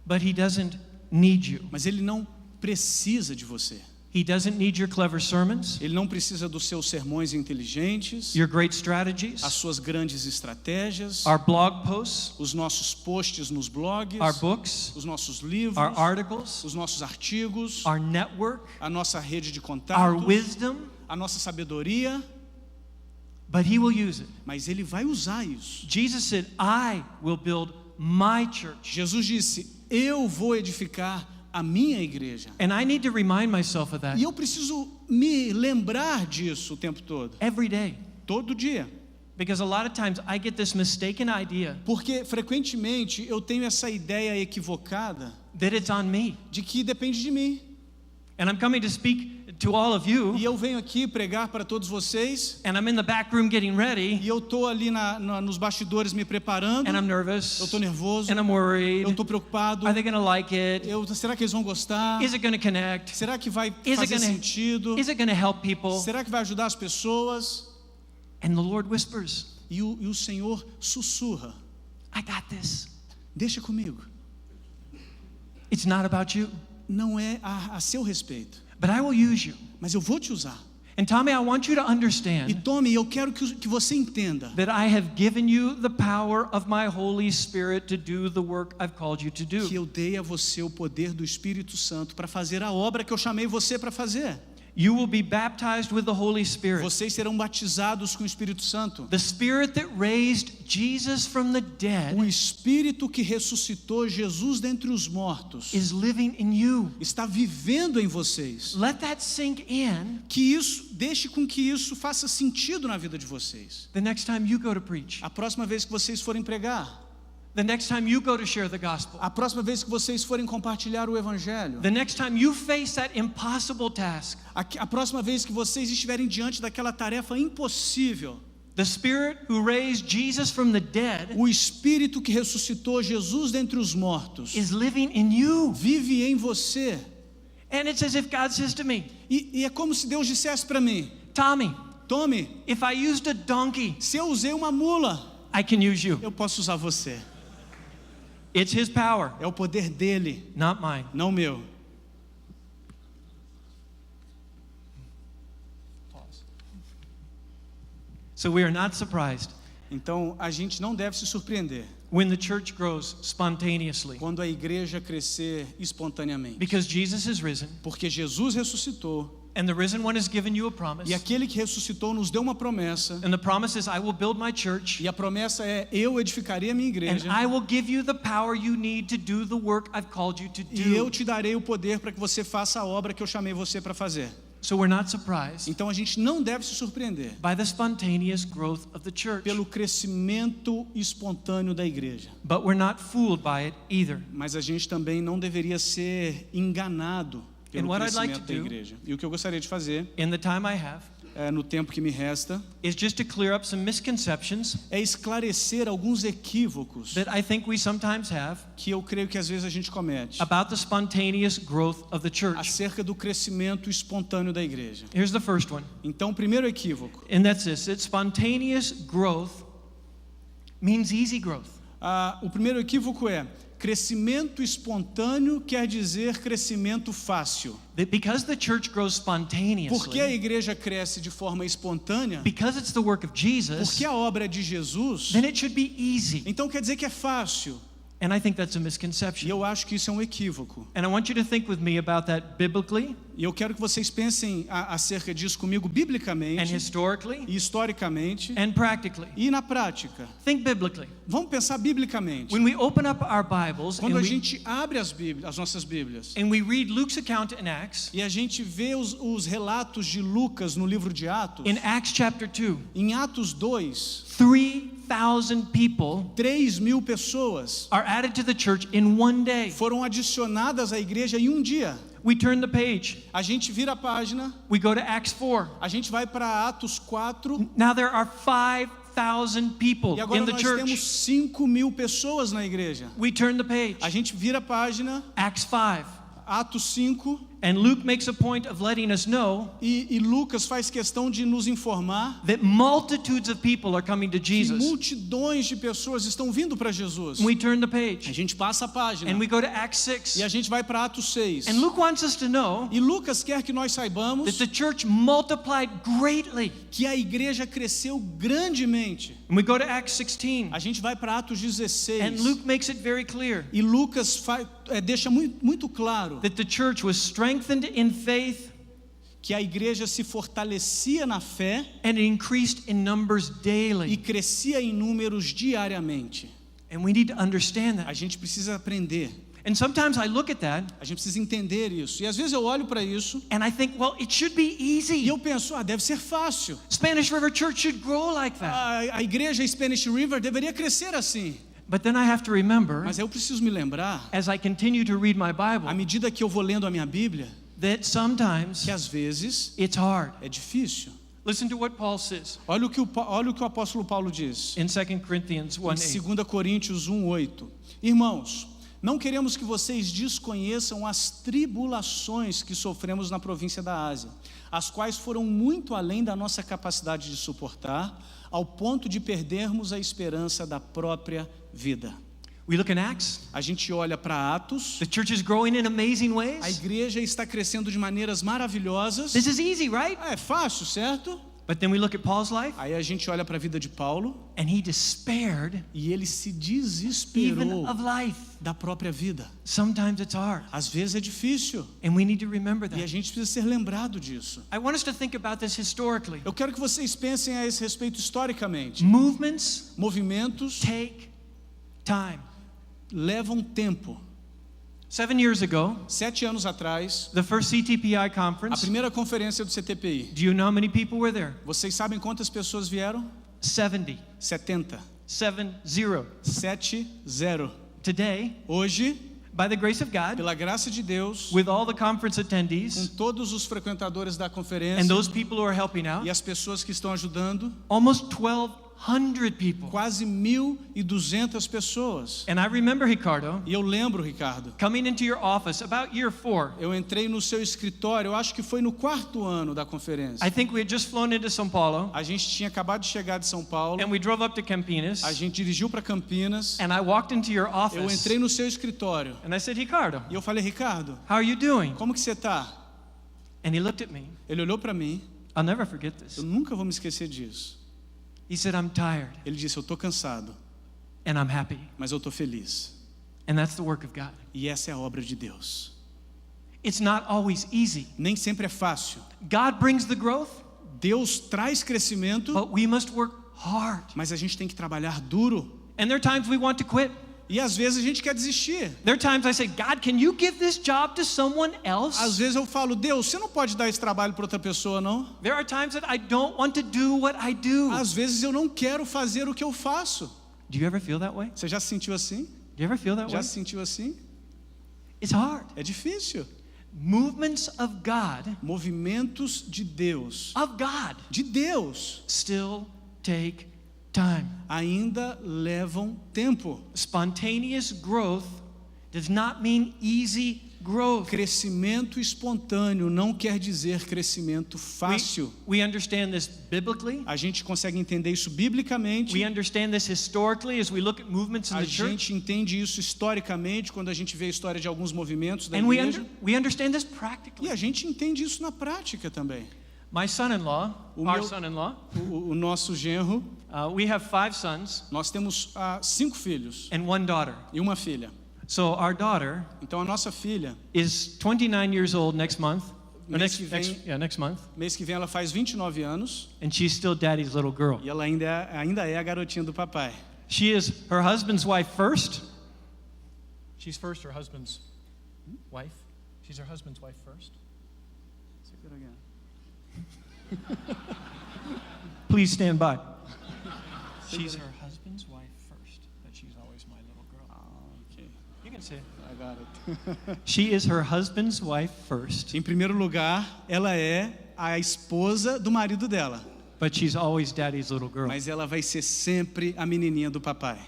Speaker 2: but he doesn't need you.
Speaker 3: mas Ele não precisa de você.
Speaker 2: He doesn't need your clever sermons,
Speaker 3: Ele não precisa dos seus sermões inteligentes,
Speaker 2: your great strategies,
Speaker 3: as suas grandes estratégias,
Speaker 2: our blog posts,
Speaker 3: os nossos posts nos blogs,
Speaker 2: our books,
Speaker 3: os nossos livros,
Speaker 2: our articles,
Speaker 3: os nossos artigos,
Speaker 2: our network,
Speaker 3: a nossa rede de
Speaker 2: our
Speaker 3: contatos,
Speaker 2: wisdom,
Speaker 3: a nossa sabedoria,
Speaker 2: but he will use it.
Speaker 3: mas Ele vai usar isso.
Speaker 2: Jesus said, I will build my church.
Speaker 3: Jesus disse, eu vou edificar a minha igreja.
Speaker 2: And I need to remind myself of that
Speaker 3: E eu preciso me lembrar disso o tempo todo,
Speaker 2: every day.
Speaker 3: todo dia.
Speaker 2: Because a lot of times I get this mistaken idea
Speaker 3: Porque frequentemente eu tenho essa ideia equivocada
Speaker 2: that it's on me.
Speaker 3: de que depende de mim.
Speaker 2: And I'm coming to speak to all of you,
Speaker 3: E eu venho aqui pregar para todos vocês,
Speaker 2: and I'm in the back room getting ready,
Speaker 3: e eu estou ali nos bastidores me preparando,
Speaker 2: and I'm nervous,
Speaker 3: eu estou nervoso,
Speaker 2: and I'm worried.
Speaker 3: eu estou preocupado,
Speaker 2: Are they going to like it?
Speaker 3: será que eles vão gostar?
Speaker 2: Is it going to connect?
Speaker 3: Será que vai
Speaker 2: Is it
Speaker 3: fazer
Speaker 2: gonna-
Speaker 3: sentido?
Speaker 2: Is it going to help people?
Speaker 3: Será que vai ajudar as pessoas?
Speaker 2: And the Lord whispers,
Speaker 3: E o Senhor sussurra,
Speaker 2: I got this.
Speaker 3: deixa comigo.
Speaker 2: It's not about you,
Speaker 3: Não é a seu respeito,
Speaker 2: but I will use you.
Speaker 3: mas eu vou te usar.
Speaker 2: And Tommy, I want you to
Speaker 3: E
Speaker 2: understand
Speaker 3: Tommy, eu quero que você entenda
Speaker 2: that I have given you the power of my Holy Spirit to do the work I've called you to
Speaker 3: que
Speaker 2: do.
Speaker 3: eu dei a você o poder do Espírito Santo para fazer a obra que eu chamei você para fazer.
Speaker 2: You will be baptized with the Holy Spirit.
Speaker 3: Vocês serão batizados com o Espírito Santo.
Speaker 2: The Spirit that raised Jesus from the
Speaker 3: O
Speaker 2: dead
Speaker 3: Espírito que ressuscitou Jesus dentre os mortos
Speaker 2: is living in you.
Speaker 3: está vivendo em vocês.
Speaker 2: Let that sink in
Speaker 3: Deixe com que isso faça sentido na vida de vocês.
Speaker 2: the next time you go to preach,
Speaker 3: A próxima vez que vocês forem pregar,
Speaker 2: the next time you go to share the gospel,
Speaker 3: a próxima vez que vocês forem compartilhar o Evangelho,
Speaker 2: the next time you face that impossible task,
Speaker 3: a próxima vez que vocês estiverem diante daquela tarefa impossível,
Speaker 2: the Spirit who raised Jesus from the dead
Speaker 3: o Espírito que ressuscitou Jesus dentre os mortos
Speaker 2: is living in you.
Speaker 3: vive em você.
Speaker 2: And it's as if God says to me,
Speaker 3: E é como se Deus dissesse para mim,
Speaker 2: Tommy,
Speaker 3: Tommy,
Speaker 2: if I used a donkey,
Speaker 3: se eu usei uma mula,
Speaker 2: I can use you.
Speaker 3: eu posso usar você.
Speaker 2: It's His power,
Speaker 3: É o poder dele,
Speaker 2: not mine.
Speaker 3: não meu.
Speaker 2: So we are not surprised
Speaker 3: Então a gente não deve se surpreender
Speaker 2: when the church grows spontaneously,
Speaker 3: quando a igreja crescer espontaneamente.
Speaker 2: because Jesus is risen,
Speaker 3: Porque Jesus ressuscitou
Speaker 2: and the risen one has given you a promise.
Speaker 3: e aquele que ressuscitou nos deu uma promessa.
Speaker 2: And the promise is, I will build my church,
Speaker 3: E a promessa é: eu edificarei a minha
Speaker 2: and
Speaker 3: igreja
Speaker 2: I will give you the power you need to do the work I've called you to
Speaker 3: e eu
Speaker 2: do.
Speaker 3: te darei o poder para que você faça a obra que eu chamei você para fazer.
Speaker 2: So we're not surprised
Speaker 3: Então a gente não deve se surpreender
Speaker 2: by the spontaneous growth of the church,
Speaker 3: pelo crescimento espontâneo da igreja.
Speaker 2: but we're not fooled by it either.
Speaker 3: Mas a gente também não deveria ser enganado pelo
Speaker 2: And what I'd like
Speaker 3: crescimento
Speaker 2: to
Speaker 3: da
Speaker 2: do-
Speaker 3: igreja. E o que eu gostaria de fazer,
Speaker 2: In the time I have,
Speaker 3: no tempo que me resta,
Speaker 2: is just to clear up some misconceptions
Speaker 3: é esclarecer alguns equívocos
Speaker 2: that I think we sometimes have
Speaker 3: que eu creio que às vezes a gente comete
Speaker 2: about the spontaneous growth of the church.
Speaker 3: acerca do crescimento espontâneo da igreja.
Speaker 2: Here's the first one,
Speaker 3: Então, o primeiro equívoco,
Speaker 2: and that's this: that spontaneous growth means easy growth.
Speaker 3: o primeiro equívoco é: crescimento espontâneo quer dizer crescimento fácil.
Speaker 2: That because the church grows
Speaker 3: Porque a
Speaker 2: spontaneously,
Speaker 3: igreja cresce de forma espontânea,
Speaker 2: because it's the work of Jesus,
Speaker 3: porque a obra é de Jesus,
Speaker 2: then it should be easy.
Speaker 3: então quer dizer que é fácil.
Speaker 2: And I think that's a
Speaker 3: E
Speaker 2: misconception.
Speaker 3: eu acho que isso é um equívoco.
Speaker 2: And I want you to think with me about that biblically
Speaker 3: E eu quero que vocês pensem acerca disso comigo
Speaker 2: and
Speaker 3: biblicamente,
Speaker 2: historically
Speaker 3: e historicamente,
Speaker 2: and practically.
Speaker 3: e na prática.
Speaker 2: Think biblically.
Speaker 3: Vamos pensar biblicamente.
Speaker 2: When we open up our Bibles and
Speaker 3: Quando a
Speaker 2: we,
Speaker 3: gente abre as nossas Bíblias,
Speaker 2: and we read Luke's account in Acts,
Speaker 3: e a gente vê os relatos de Lucas no livro de Atos,
Speaker 2: in Acts chapter 2,
Speaker 3: em Atos 2,
Speaker 2: 3,000 people
Speaker 3: 3.000 pessoas
Speaker 2: are added to the church in one day.
Speaker 3: foram adicionadas à igreja em um dia.
Speaker 2: We turn the page.
Speaker 3: A gente vira a página,
Speaker 2: We go to Acts 4.
Speaker 3: a gente vai para Atos 4,
Speaker 2: Now there are 5,000 people
Speaker 3: e agora
Speaker 2: in the
Speaker 3: nós temos
Speaker 2: church.
Speaker 3: 5.000 pessoas na igreja.
Speaker 2: We turn the page.
Speaker 3: A gente vira a página,
Speaker 2: Acts 5.
Speaker 3: Atos 5,
Speaker 2: And Luke makes a point of letting us know
Speaker 3: E Lucas faz questão de nos informar
Speaker 2: that multitudes of people are coming to
Speaker 3: que
Speaker 2: Jesus.
Speaker 3: multidões de pessoas estão vindo para Jesus.
Speaker 2: We turn the
Speaker 3: A
Speaker 2: page
Speaker 3: gente passa a página
Speaker 2: and we go to Acts 6.
Speaker 3: e a gente vai para Atos 6.
Speaker 2: And Luke wants us to know
Speaker 3: E Lucas quer que nós saibamos
Speaker 2: that the church multiplied greatly.
Speaker 3: que a igreja cresceu grandemente.
Speaker 2: And we go to Acts 16.
Speaker 3: A gente vai para Atos 16.
Speaker 2: And Luke makes it very clear
Speaker 3: E Lucas deixa muito claro
Speaker 2: that the church was strengthened in faith
Speaker 3: que a igreja se fortalecia na fé
Speaker 2: and it increased in numbers
Speaker 3: e
Speaker 2: daily.
Speaker 3: crescia em números diariamente.
Speaker 2: And we need to understand
Speaker 3: A
Speaker 2: that.
Speaker 3: gente precisa aprender.
Speaker 2: And sometimes I look at that
Speaker 3: A gente precisa entender isso. E às vezes eu olho para isso
Speaker 2: and I think, well, it should be
Speaker 3: e
Speaker 2: easy.
Speaker 3: eu penso, deve ser fácil.
Speaker 2: Spanish River Church should grow like that.
Speaker 3: A igreja Spanish River deveria crescer assim.
Speaker 2: But then I have to remember,
Speaker 3: Mas eu preciso me lembrar,
Speaker 2: as I continue to read my
Speaker 3: à
Speaker 2: Bible,
Speaker 3: medida que eu vou lendo a minha Bíblia,
Speaker 2: that sometimes
Speaker 3: que às vezes
Speaker 2: it's hard.
Speaker 3: é difícil.
Speaker 2: Listen to what Paul says
Speaker 3: Olha o que o apóstolo Paulo diz.
Speaker 2: in 2 Corinthians
Speaker 3: Em
Speaker 2: 1:8.
Speaker 3: 2 Coríntios 1:8. Irmãos, não queremos que vocês desconheçam as tribulações que sofremos na província da Ásia, as quais foram muito além da nossa capacidade de suportar, ao ponto de perdermos a esperança da própria vida.
Speaker 2: We look in Acts.
Speaker 3: A gente olha para Atos,
Speaker 2: The church is growing in amazing
Speaker 3: a
Speaker 2: ways.
Speaker 3: igreja está crescendo de maneiras maravilhosas.
Speaker 2: This is easy, right?
Speaker 3: É fácil, certo?
Speaker 2: But then we look at Paul's life,
Speaker 3: Aí a gente olha para a vida de Paulo
Speaker 2: and he despaired
Speaker 3: e ele se
Speaker 2: even
Speaker 3: desesperou
Speaker 2: of life.
Speaker 3: da própria vida.
Speaker 2: Sometimes it's hard,
Speaker 3: Às vezes é difícil
Speaker 2: and we need to remember
Speaker 3: e a
Speaker 2: that.
Speaker 3: gente precisa ser lembrado disso.
Speaker 2: I want us to think about this historically.
Speaker 3: Eu quero que vocês pensem a esse respeito historicamente.
Speaker 2: Movements
Speaker 3: Movimentos
Speaker 2: take time.
Speaker 3: levam tempo.
Speaker 2: 7 years ago,
Speaker 3: 7 anos atrás,
Speaker 2: the first CTPI
Speaker 3: a
Speaker 2: conference,
Speaker 3: primeira conferência do CTPI.
Speaker 2: do you know how many people were there?
Speaker 3: Vocês sabem quantas pessoas vieram?
Speaker 2: 70.
Speaker 3: 70.
Speaker 2: 70.
Speaker 3: 7-0.
Speaker 2: Today,
Speaker 3: Hoje,
Speaker 2: by the grace of God,
Speaker 3: pela graça de Deus,
Speaker 2: with all the conference
Speaker 3: com
Speaker 2: attendees
Speaker 3: todos os frequentadores da conferência
Speaker 2: and those people who are helping out,
Speaker 3: e as pessoas que estão ajudando,
Speaker 2: almost 1,200 people.
Speaker 3: quase 1.200 pessoas.
Speaker 2: And I remember, Ricardo,
Speaker 3: E eu lembro, Ricardo,
Speaker 2: coming into your office about year 4.
Speaker 3: eu entrei no seu escritório, eu acho que foi no 4º ano da conferência.
Speaker 2: I think we had just flown into São Paulo,
Speaker 3: A gente tinha acabado de chegar de São Paulo,
Speaker 2: and we drove up to Campinas,
Speaker 3: a gente dirigiu para Campinas,
Speaker 2: and I walked into your
Speaker 3: eu
Speaker 2: office,
Speaker 3: entrei no seu escritório
Speaker 2: and I said, Ricardo,
Speaker 3: e eu falei, Ricardo,
Speaker 2: how are you doing?
Speaker 3: como que você está?
Speaker 2: And he looked at me.
Speaker 3: Ele olhou para mim,
Speaker 2: I'll never forget this.
Speaker 3: eu nunca vou me esquecer disso.
Speaker 2: He said, I'm tired,
Speaker 3: Ele disse, eu estou cansado,
Speaker 2: and I'm happy.
Speaker 3: mas eu estou feliz.
Speaker 2: And that's the work of God.
Speaker 3: E essa é a obra de Deus.
Speaker 2: It's not always easy.
Speaker 3: Nem sempre é fácil.
Speaker 2: God brings the growth,
Speaker 3: Deus traz crescimento,
Speaker 2: but we must work hard.
Speaker 3: mas a gente tem que trabalhar duro.
Speaker 2: And there are times we want to quit.
Speaker 3: E às vezes a gente quer desistir.
Speaker 2: There are times I say, God, can you give this job to someone else?
Speaker 3: Às vezes eu falo, Deus, você não pode dar esse trabalho para outra pessoa, não?
Speaker 2: There are times that I don't want to do what I do.
Speaker 3: Às vezes eu não quero fazer o que eu faço.
Speaker 2: Do you ever feel that way?
Speaker 3: Você já se sentiu assim?
Speaker 2: Do you ever feel that
Speaker 3: Já
Speaker 2: way?
Speaker 3: se sentiu assim?
Speaker 2: It's hard.
Speaker 3: É difícil.
Speaker 2: Movements of God,
Speaker 3: Movimentos de Deus,
Speaker 2: still take time.
Speaker 3: ainda levam tempo.
Speaker 2: Spontaneous growth does not mean easy growth.
Speaker 3: Crescimento espontâneo não quer dizer crescimento fácil.
Speaker 2: We understand this biblically.
Speaker 3: A gente consegue entender isso biblicamente.
Speaker 2: We understand this historically as we look at movements in
Speaker 3: A
Speaker 2: the church.
Speaker 3: gente entende isso historicamente quando a gente vê a história de alguns movimentos da
Speaker 2: And
Speaker 3: igreja.
Speaker 2: we understand this
Speaker 3: E
Speaker 2: practically.
Speaker 3: a gente entende isso na prática também.
Speaker 2: My son-in-law,
Speaker 3: O
Speaker 2: our
Speaker 3: meu-
Speaker 2: son-in-law,
Speaker 3: O nosso genro,
Speaker 2: we have 5 sons
Speaker 3: nós temos 5 filhos
Speaker 2: and 1 daughter.
Speaker 3: e uma filha.
Speaker 2: So our daughter
Speaker 3: Então a nossa filha,
Speaker 2: is 29 years old next month. Or
Speaker 3: Mês que vem-
Speaker 2: next month.
Speaker 3: mês que vem ela faz 29 anos
Speaker 2: And she's still daddy's little girl.
Speaker 3: e ela ainda é a garotinha do papai.
Speaker 2: She is her husband's wife first. She's first her husband's wife. She's her husband's wife first. Please stand by. She's her husband's wife first, but she's always my little girl.
Speaker 3: Okay,
Speaker 2: You can say it.
Speaker 3: I got it.
Speaker 2: She is her husband's wife first,
Speaker 3: Em primeiro lugar, ela é a esposa do marido dela,
Speaker 2: but she's always daddy's little girl.
Speaker 3: mas ela vai ser sempre a menininha do papai.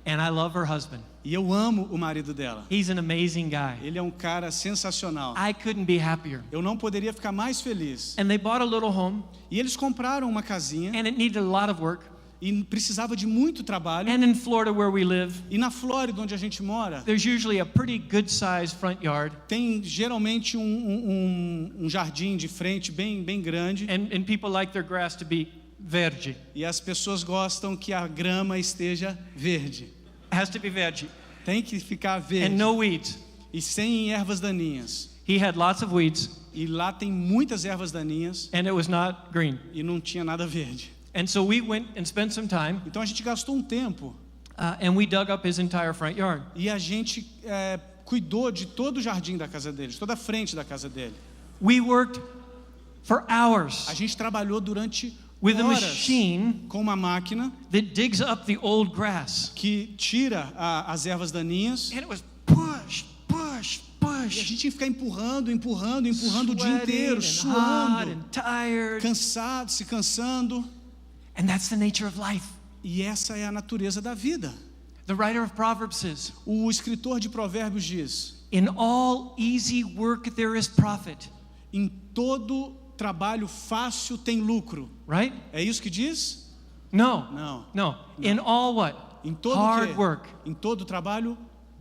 Speaker 2: And I love her husband.
Speaker 3: E eu amo o marido dela.
Speaker 2: He's an amazing guy.
Speaker 3: Ele é um cara sensacional.
Speaker 2: I couldn't be happier.
Speaker 3: Eu não poderia ficar mais feliz.
Speaker 2: And they bought a little home,
Speaker 3: E eles compraram uma casinha
Speaker 2: and it needed a lot of work.
Speaker 3: e precisava de muito trabalho.
Speaker 2: And in Florida, where we live,
Speaker 3: E na Flórida, onde a gente mora,
Speaker 2: there's usually a pretty good-sized front yard,
Speaker 3: tem geralmente um jardim de frente bem grande.
Speaker 2: and people like their grass to be verde.
Speaker 3: E as pessoas gostam que a grama esteja verde.
Speaker 2: It has to be verde.
Speaker 3: Tem que ficar
Speaker 2: And
Speaker 3: verde.
Speaker 2: no weeds.
Speaker 3: E sem ervas daninhas.
Speaker 2: He had lots of weeds,
Speaker 3: E lá tem muitas ervas daninhas
Speaker 2: and it was not green.
Speaker 3: e não tinha nada verde.
Speaker 2: And so we went and spent some time,
Speaker 3: Então a gente gastou um tempo
Speaker 2: and we dug up his entire front yard.
Speaker 3: e a gente cuidou de todo o jardim da casa dele, de toda a frente da casa dele.
Speaker 2: We worked for hours
Speaker 3: A gente trabalhou durante
Speaker 2: with a
Speaker 3: horas
Speaker 2: machine
Speaker 3: com uma máquina
Speaker 2: that digs up the old grass.
Speaker 3: que tira as ervas daninhas.
Speaker 2: And it was push, push,
Speaker 3: E a
Speaker 2: push.
Speaker 3: gente tinha que ficar empurrando o dia
Speaker 2: Sweating
Speaker 3: inteiro,
Speaker 2: and hot
Speaker 3: suando,
Speaker 2: and tired.
Speaker 3: cansado, se cansando.
Speaker 2: And that's the nature of life.
Speaker 3: E essa é a natureza da vida.
Speaker 2: The writer of Proverbs says,
Speaker 3: O escritor de Provérbios diz:
Speaker 2: in all easy work there is profit.
Speaker 3: em todo trabalho fácil tem lucro.
Speaker 2: Right?
Speaker 3: É isso que diz?
Speaker 2: No.
Speaker 3: Não.
Speaker 2: No. In all what?
Speaker 3: Em todo
Speaker 2: Hard work
Speaker 3: Em todo trabalho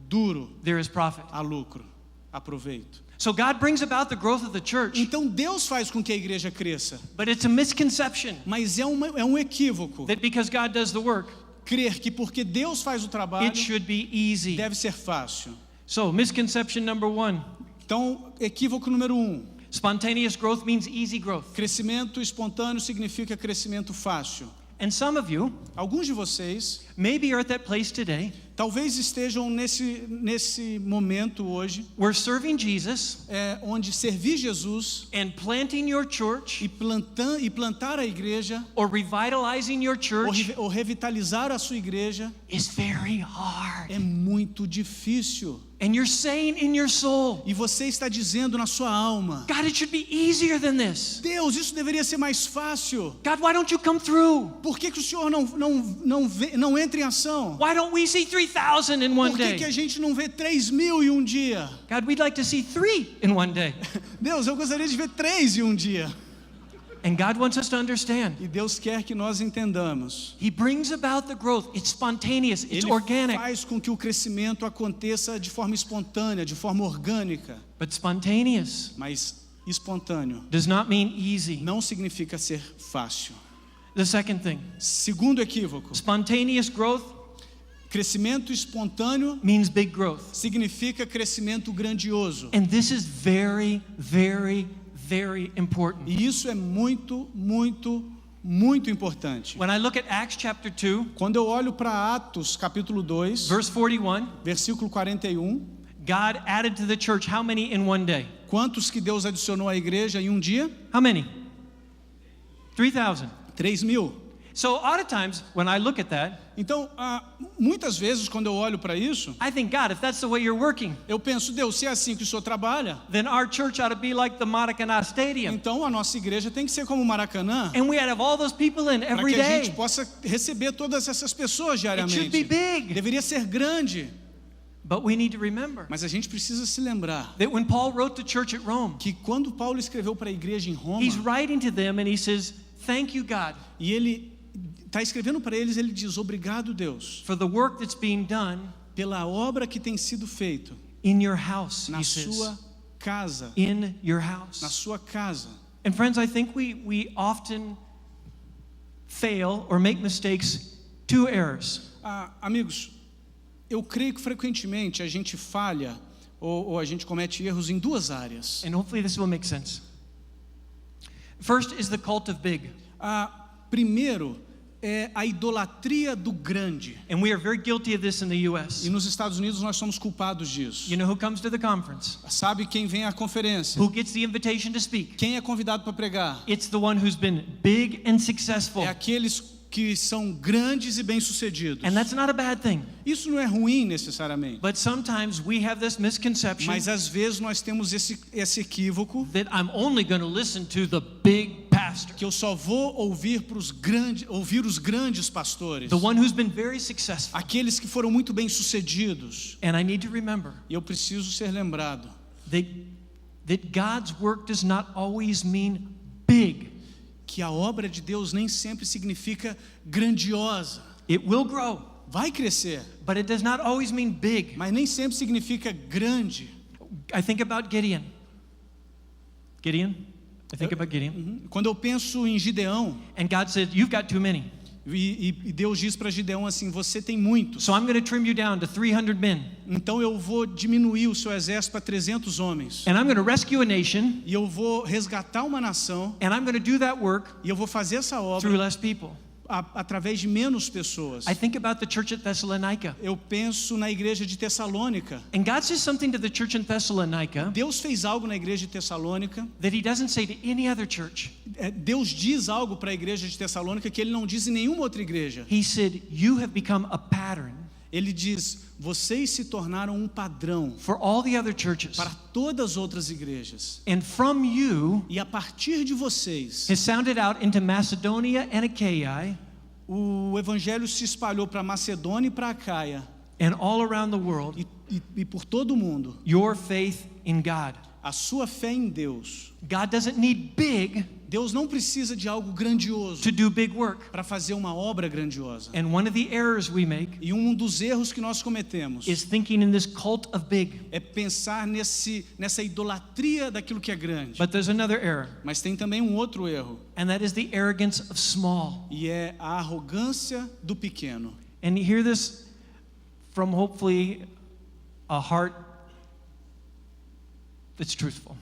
Speaker 3: duro
Speaker 2: there is profit.
Speaker 3: há lucro, há proveito.
Speaker 2: So God brings about the growth of the church,
Speaker 3: Então Deus faz com que a igreja cresça,
Speaker 2: but it's a misconception
Speaker 3: mas é um equívoco
Speaker 2: that because God does the work,
Speaker 3: crer que porque Deus faz o trabalho
Speaker 2: it should be easy.
Speaker 3: deve ser fácil.
Speaker 2: So misconception number 1,
Speaker 3: Então, equívoco número 1.
Speaker 2: spontaneous growth means easy growth.
Speaker 3: Crescimento espontâneo significa crescimento fácil.
Speaker 2: And some of you
Speaker 3: Alguns de vocês
Speaker 2: maybe are at that place today
Speaker 3: talvez estejam nesse momento hoje,
Speaker 2: where serving Jesus
Speaker 3: onde servir Jesus
Speaker 2: and planting your church
Speaker 3: e plantar a igreja
Speaker 2: or revitalizing your church
Speaker 3: ou revitalizar a sua igreja
Speaker 2: is very hard.
Speaker 3: é muito difícil.
Speaker 2: And you're saying in your soul,
Speaker 3: E você está dizendo na sua alma:
Speaker 2: God, it should be easier than this.
Speaker 3: Deus, isso deveria ser mais fácil.
Speaker 2: God, why don't you come through?
Speaker 3: Por que o Senhor não entra em ação?
Speaker 2: Why don't we see 3,000 in one
Speaker 3: Por que a
Speaker 2: day?
Speaker 3: gente não vê 3.000 em um dia?
Speaker 2: God, we'd like to see 3 in one day.
Speaker 3: Deus, eu gostaria de ver 3 em um dia.
Speaker 2: And God wants us to understand.
Speaker 3: E Deus quer que nós entendamos.
Speaker 2: He brings about the growth. It's spontaneous, it's
Speaker 3: Ele
Speaker 2: organic.
Speaker 3: faz com que o crescimento aconteça de forma espontânea, de forma orgânica.
Speaker 2: But spontaneous
Speaker 3: Mas espontâneo
Speaker 2: does not mean easy.
Speaker 3: não significa ser fácil.
Speaker 2: The second thing,
Speaker 3: Segundo equívoco:
Speaker 2: spontaneous growth
Speaker 3: crescimento espontâneo
Speaker 2: means big growth.
Speaker 3: significa crescimento grandioso.
Speaker 2: And this is very, very, very important.
Speaker 3: E isso é muito, muito, muito importante.
Speaker 2: When I look at Acts chapter 2,
Speaker 3: Quando eu olho para Atos capítulo 2,
Speaker 2: verse 41,
Speaker 3: versículo 41,
Speaker 2: God added to the church how many in one day?
Speaker 3: quantos que Deus adicionou à igreja em um dia?
Speaker 2: How many? 3,000.
Speaker 3: 3.000.
Speaker 2: So a lot of times when I look at that,
Speaker 3: Então, muitas vezes quando eu olho para isso,
Speaker 2: I think, God, if that's the way you're working,
Speaker 3: eu penso: Deus, se é assim que o Senhor trabalha,
Speaker 2: then our church ought to be like the Maracanã Stadium.
Speaker 3: então a nossa igreja tem que ser como o Maracanã,
Speaker 2: And we ought to have all those people in
Speaker 3: para
Speaker 2: every
Speaker 3: que a
Speaker 2: day.
Speaker 3: gente possa receber todas essas pessoas
Speaker 2: It should be
Speaker 3: diariamente.
Speaker 2: big.
Speaker 3: Deveria ser grande,
Speaker 2: But we need to remember
Speaker 3: mas a gente precisa se lembrar
Speaker 2: that when Paul wrote the church at Rome,
Speaker 3: que quando Paulo escreveu para a igreja em Roma,
Speaker 2: he's writing to them and he says, thank you, God,
Speaker 3: e ele está escrevendo para eles, ele diz: obrigado, Deus,
Speaker 2: for the work that's being done
Speaker 3: pela obra que tem sido feita
Speaker 2: in your house,
Speaker 3: na
Speaker 2: he says.
Speaker 3: sua casa,
Speaker 2: In your
Speaker 3: na
Speaker 2: house.
Speaker 3: sua casa.
Speaker 2: And friends, I think we often fail or make mistakes, 2 errors.
Speaker 3: Amigos, eu creio que frequentemente a gente falha ou a gente comete erros em 2 áreas.
Speaker 2: And hopefully this will make sense. First is the cult of big.
Speaker 3: Primeiro é a idolatria do grande.
Speaker 2: And we are very guilty of this in the US.
Speaker 3: E nos Estados Unidos nós somos culpados disso.
Speaker 2: You know who comes to the conference?
Speaker 3: Sabe quem vem à conferência?
Speaker 2: Who gets the invitation to speak?
Speaker 3: Quem é convidado para pregar?
Speaker 2: It's the one who's been big and successful.
Speaker 3: É aqueles que são grandes e bem-sucedidos.
Speaker 2: And that's not a bad thing.
Speaker 3: Isso não é ruim necessariamente.
Speaker 2: But sometimes we have this misconception
Speaker 3: Mas às vezes nós temos esse equívoco
Speaker 2: that I'm only going to listen to the big pastor pastor.
Speaker 3: Que eu só vou ouvir os grandes pastores.
Speaker 2: The one who's been very successful.
Speaker 3: Aqueles que foram muito bem sucedidos.
Speaker 2: And I need to remember
Speaker 3: E eu preciso ser lembrado
Speaker 2: that God's work does not always mean big.
Speaker 3: que a obra de Deus nem sempre significa grandiosa.
Speaker 2: It will grow,
Speaker 3: Vai crescer,
Speaker 2: but it does not always mean big.
Speaker 3: mas nem sempre significa grande.
Speaker 2: I think about Gideon. I think about Gideon.
Speaker 3: Quando eu penso em Gideão,
Speaker 2: And God said, you've got too many.
Speaker 3: e Deus diz para Gideão assim: você tem muitos,
Speaker 2: So I'm going to trim you down to 300 men.
Speaker 3: então eu vou diminuir o seu exército para 300 homens.
Speaker 2: And I'm going to rescue a nation.
Speaker 3: E eu vou resgatar uma nação,
Speaker 2: And I'm going to do that work
Speaker 3: e eu vou fazer essa
Speaker 2: through
Speaker 3: obra
Speaker 2: less people.
Speaker 3: através de menos pessoas.
Speaker 2: I think about the church at Thessalonica.
Speaker 3: Eu penso na igreja de Tessalônica.
Speaker 2: And God says something to the church in Thessalonica
Speaker 3: Deus fez algo na igreja de Tessalônica.
Speaker 2: that he doesn't say to any other church.
Speaker 3: Deus diz algo para a igreja de Tessalônica que ele não diz em nenhuma outra igreja.
Speaker 2: He said, you have become a pattern
Speaker 3: Ele diz: vocês se tornaram um padrão
Speaker 2: for all the other churches.
Speaker 3: para todas as outras igrejas.
Speaker 2: And from you
Speaker 3: E a partir de vocês,
Speaker 2: has sounded out into Macedonia and Achaia
Speaker 3: o evangelho se espalhou para Macedônia e para Acaia
Speaker 2: and all around the world,
Speaker 3: e por todo o mundo.
Speaker 2: your faith in God.
Speaker 3: A sua fé em Deus.
Speaker 2: God doesn't need big
Speaker 3: Deus não precisa de algo grandioso
Speaker 2: to do big work.
Speaker 3: para fazer uma obra grandiosa.
Speaker 2: And one of the errors we make
Speaker 3: E um dos erros que nós cometemos
Speaker 2: is thinking in this cult of big.
Speaker 3: é pensar nessa idolatria daquilo que é grande.
Speaker 2: But there's another error,
Speaker 3: Mas tem também um outro erro,
Speaker 2: and that is the arrogance of small.
Speaker 3: e é a arrogância do pequeno.
Speaker 2: And you hear this from hopefully a heart that's truthful.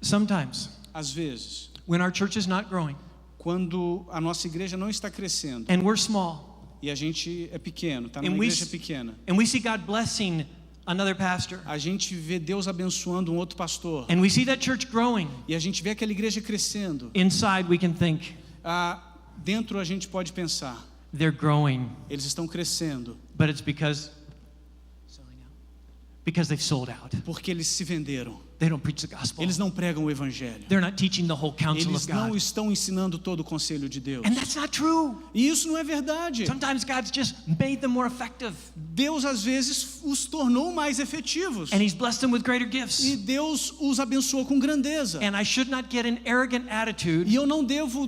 Speaker 2: Sometimes,
Speaker 3: Às vezes,
Speaker 2: when our church is not growing
Speaker 3: quando a nossa igreja não está crescendo
Speaker 2: and we're small,
Speaker 3: e a gente é pequeno, está
Speaker 2: And
Speaker 3: numa
Speaker 2: we
Speaker 3: igreja
Speaker 2: s-
Speaker 3: pequena,
Speaker 2: and we see God blessing another pastor,
Speaker 3: a gente vê Deus abençoando um outro pastor,
Speaker 2: and we see that church growing,
Speaker 3: e a gente vê aquela igreja crescendo,
Speaker 2: inside we can think,
Speaker 3: dentro a gente pode pensar:
Speaker 2: they're growing,
Speaker 3: eles estão crescendo
Speaker 2: but it's because they've sold out.
Speaker 3: porque eles se venderam.
Speaker 2: They don't preach the gospel.
Speaker 3: Eles não pregam o evangelho.
Speaker 2: They're not teaching the whole counsel
Speaker 3: Eles
Speaker 2: of
Speaker 3: não
Speaker 2: God.
Speaker 3: estão ensinando todo o conselho de Deus.
Speaker 2: And that's not true.
Speaker 3: E isso não é verdade.
Speaker 2: Sometimes God's just made them more effective,
Speaker 3: Deus às vezes os tornou mais efetivos.
Speaker 2: and he's blessed them with greater gifts.
Speaker 3: E Deus os abençoou com grandeza.
Speaker 2: And I should not get an arrogant attitude.
Speaker 3: E eu não devo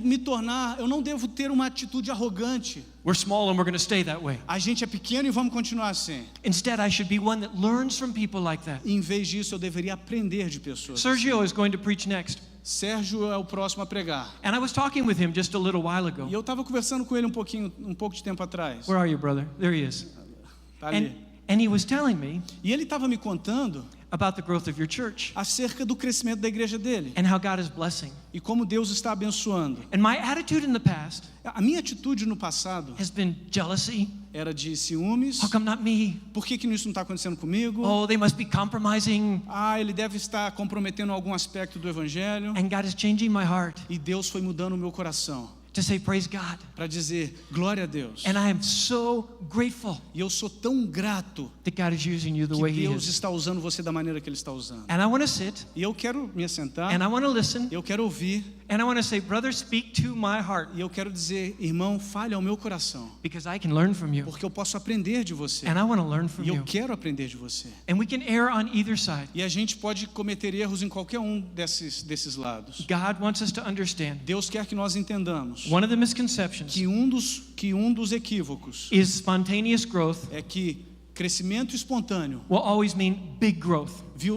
Speaker 3: ter uma atitude arrogante.
Speaker 2: We're small and we're going to stay that way.
Speaker 3: A gente é pequeno e vamos continuar assim.
Speaker 2: Instead, I should be one that learns from people like that.
Speaker 3: Em vez disso, eu deveria aprender de pessoas.
Speaker 2: Sergio is going to preach next.
Speaker 3: Sérgio é o próximo a pregar.
Speaker 2: And I was talking with him just a little while ago.
Speaker 3: E eu estava conversando com ele um pouco de tempo atrás.
Speaker 2: Where are you, brother? There he is.
Speaker 3: Tá ali.
Speaker 2: And he was telling me
Speaker 3: E ele estava me contando
Speaker 2: about the growth of your church
Speaker 3: acerca do crescimento da igreja dele
Speaker 2: and how God is blessing.
Speaker 3: e como Deus está abençoando.
Speaker 2: And my attitude in the past
Speaker 3: A minha atitude no passado
Speaker 2: has been jealousy.
Speaker 3: era de ciúmes.
Speaker 2: How come not me?
Speaker 3: Por que isso não está acontecendo comigo?
Speaker 2: Oh, they must be compromising.
Speaker 3: Ele deve estar comprometendo algum aspecto do evangelho.
Speaker 2: And God is changing my heart
Speaker 3: E Deus foi mudando o meu coração
Speaker 2: to say, praise God.
Speaker 3: para dizer glória a Deus.
Speaker 2: And I am so grateful
Speaker 3: E eu sou tão grato
Speaker 2: that God is using you the
Speaker 3: que
Speaker 2: way He
Speaker 3: Deus
Speaker 2: is.
Speaker 3: está usando você da maneira que Ele está usando.
Speaker 2: And I want to sit
Speaker 3: E eu quero me assentar,
Speaker 2: and I want to listen
Speaker 3: eu quero ouvir,
Speaker 2: and I want to say, brother, speak to my heart
Speaker 3: e eu quero dizer: irmão, fale ao meu coração,
Speaker 2: because I can learn from you.
Speaker 3: porque eu posso aprender de você.
Speaker 2: And I want to learn from
Speaker 3: E eu
Speaker 2: you.
Speaker 3: quero aprender de você.
Speaker 2: And we can err on either side.
Speaker 3: E a gente pode cometer erros em qualquer um desses lados.
Speaker 2: God wants us to understand
Speaker 3: Deus quer que nós entendamos
Speaker 2: one of the misconceptions
Speaker 3: que um dos equívocos
Speaker 2: is spontaneous growth
Speaker 3: é que crescimento espontâneo
Speaker 2: will always mean big growth.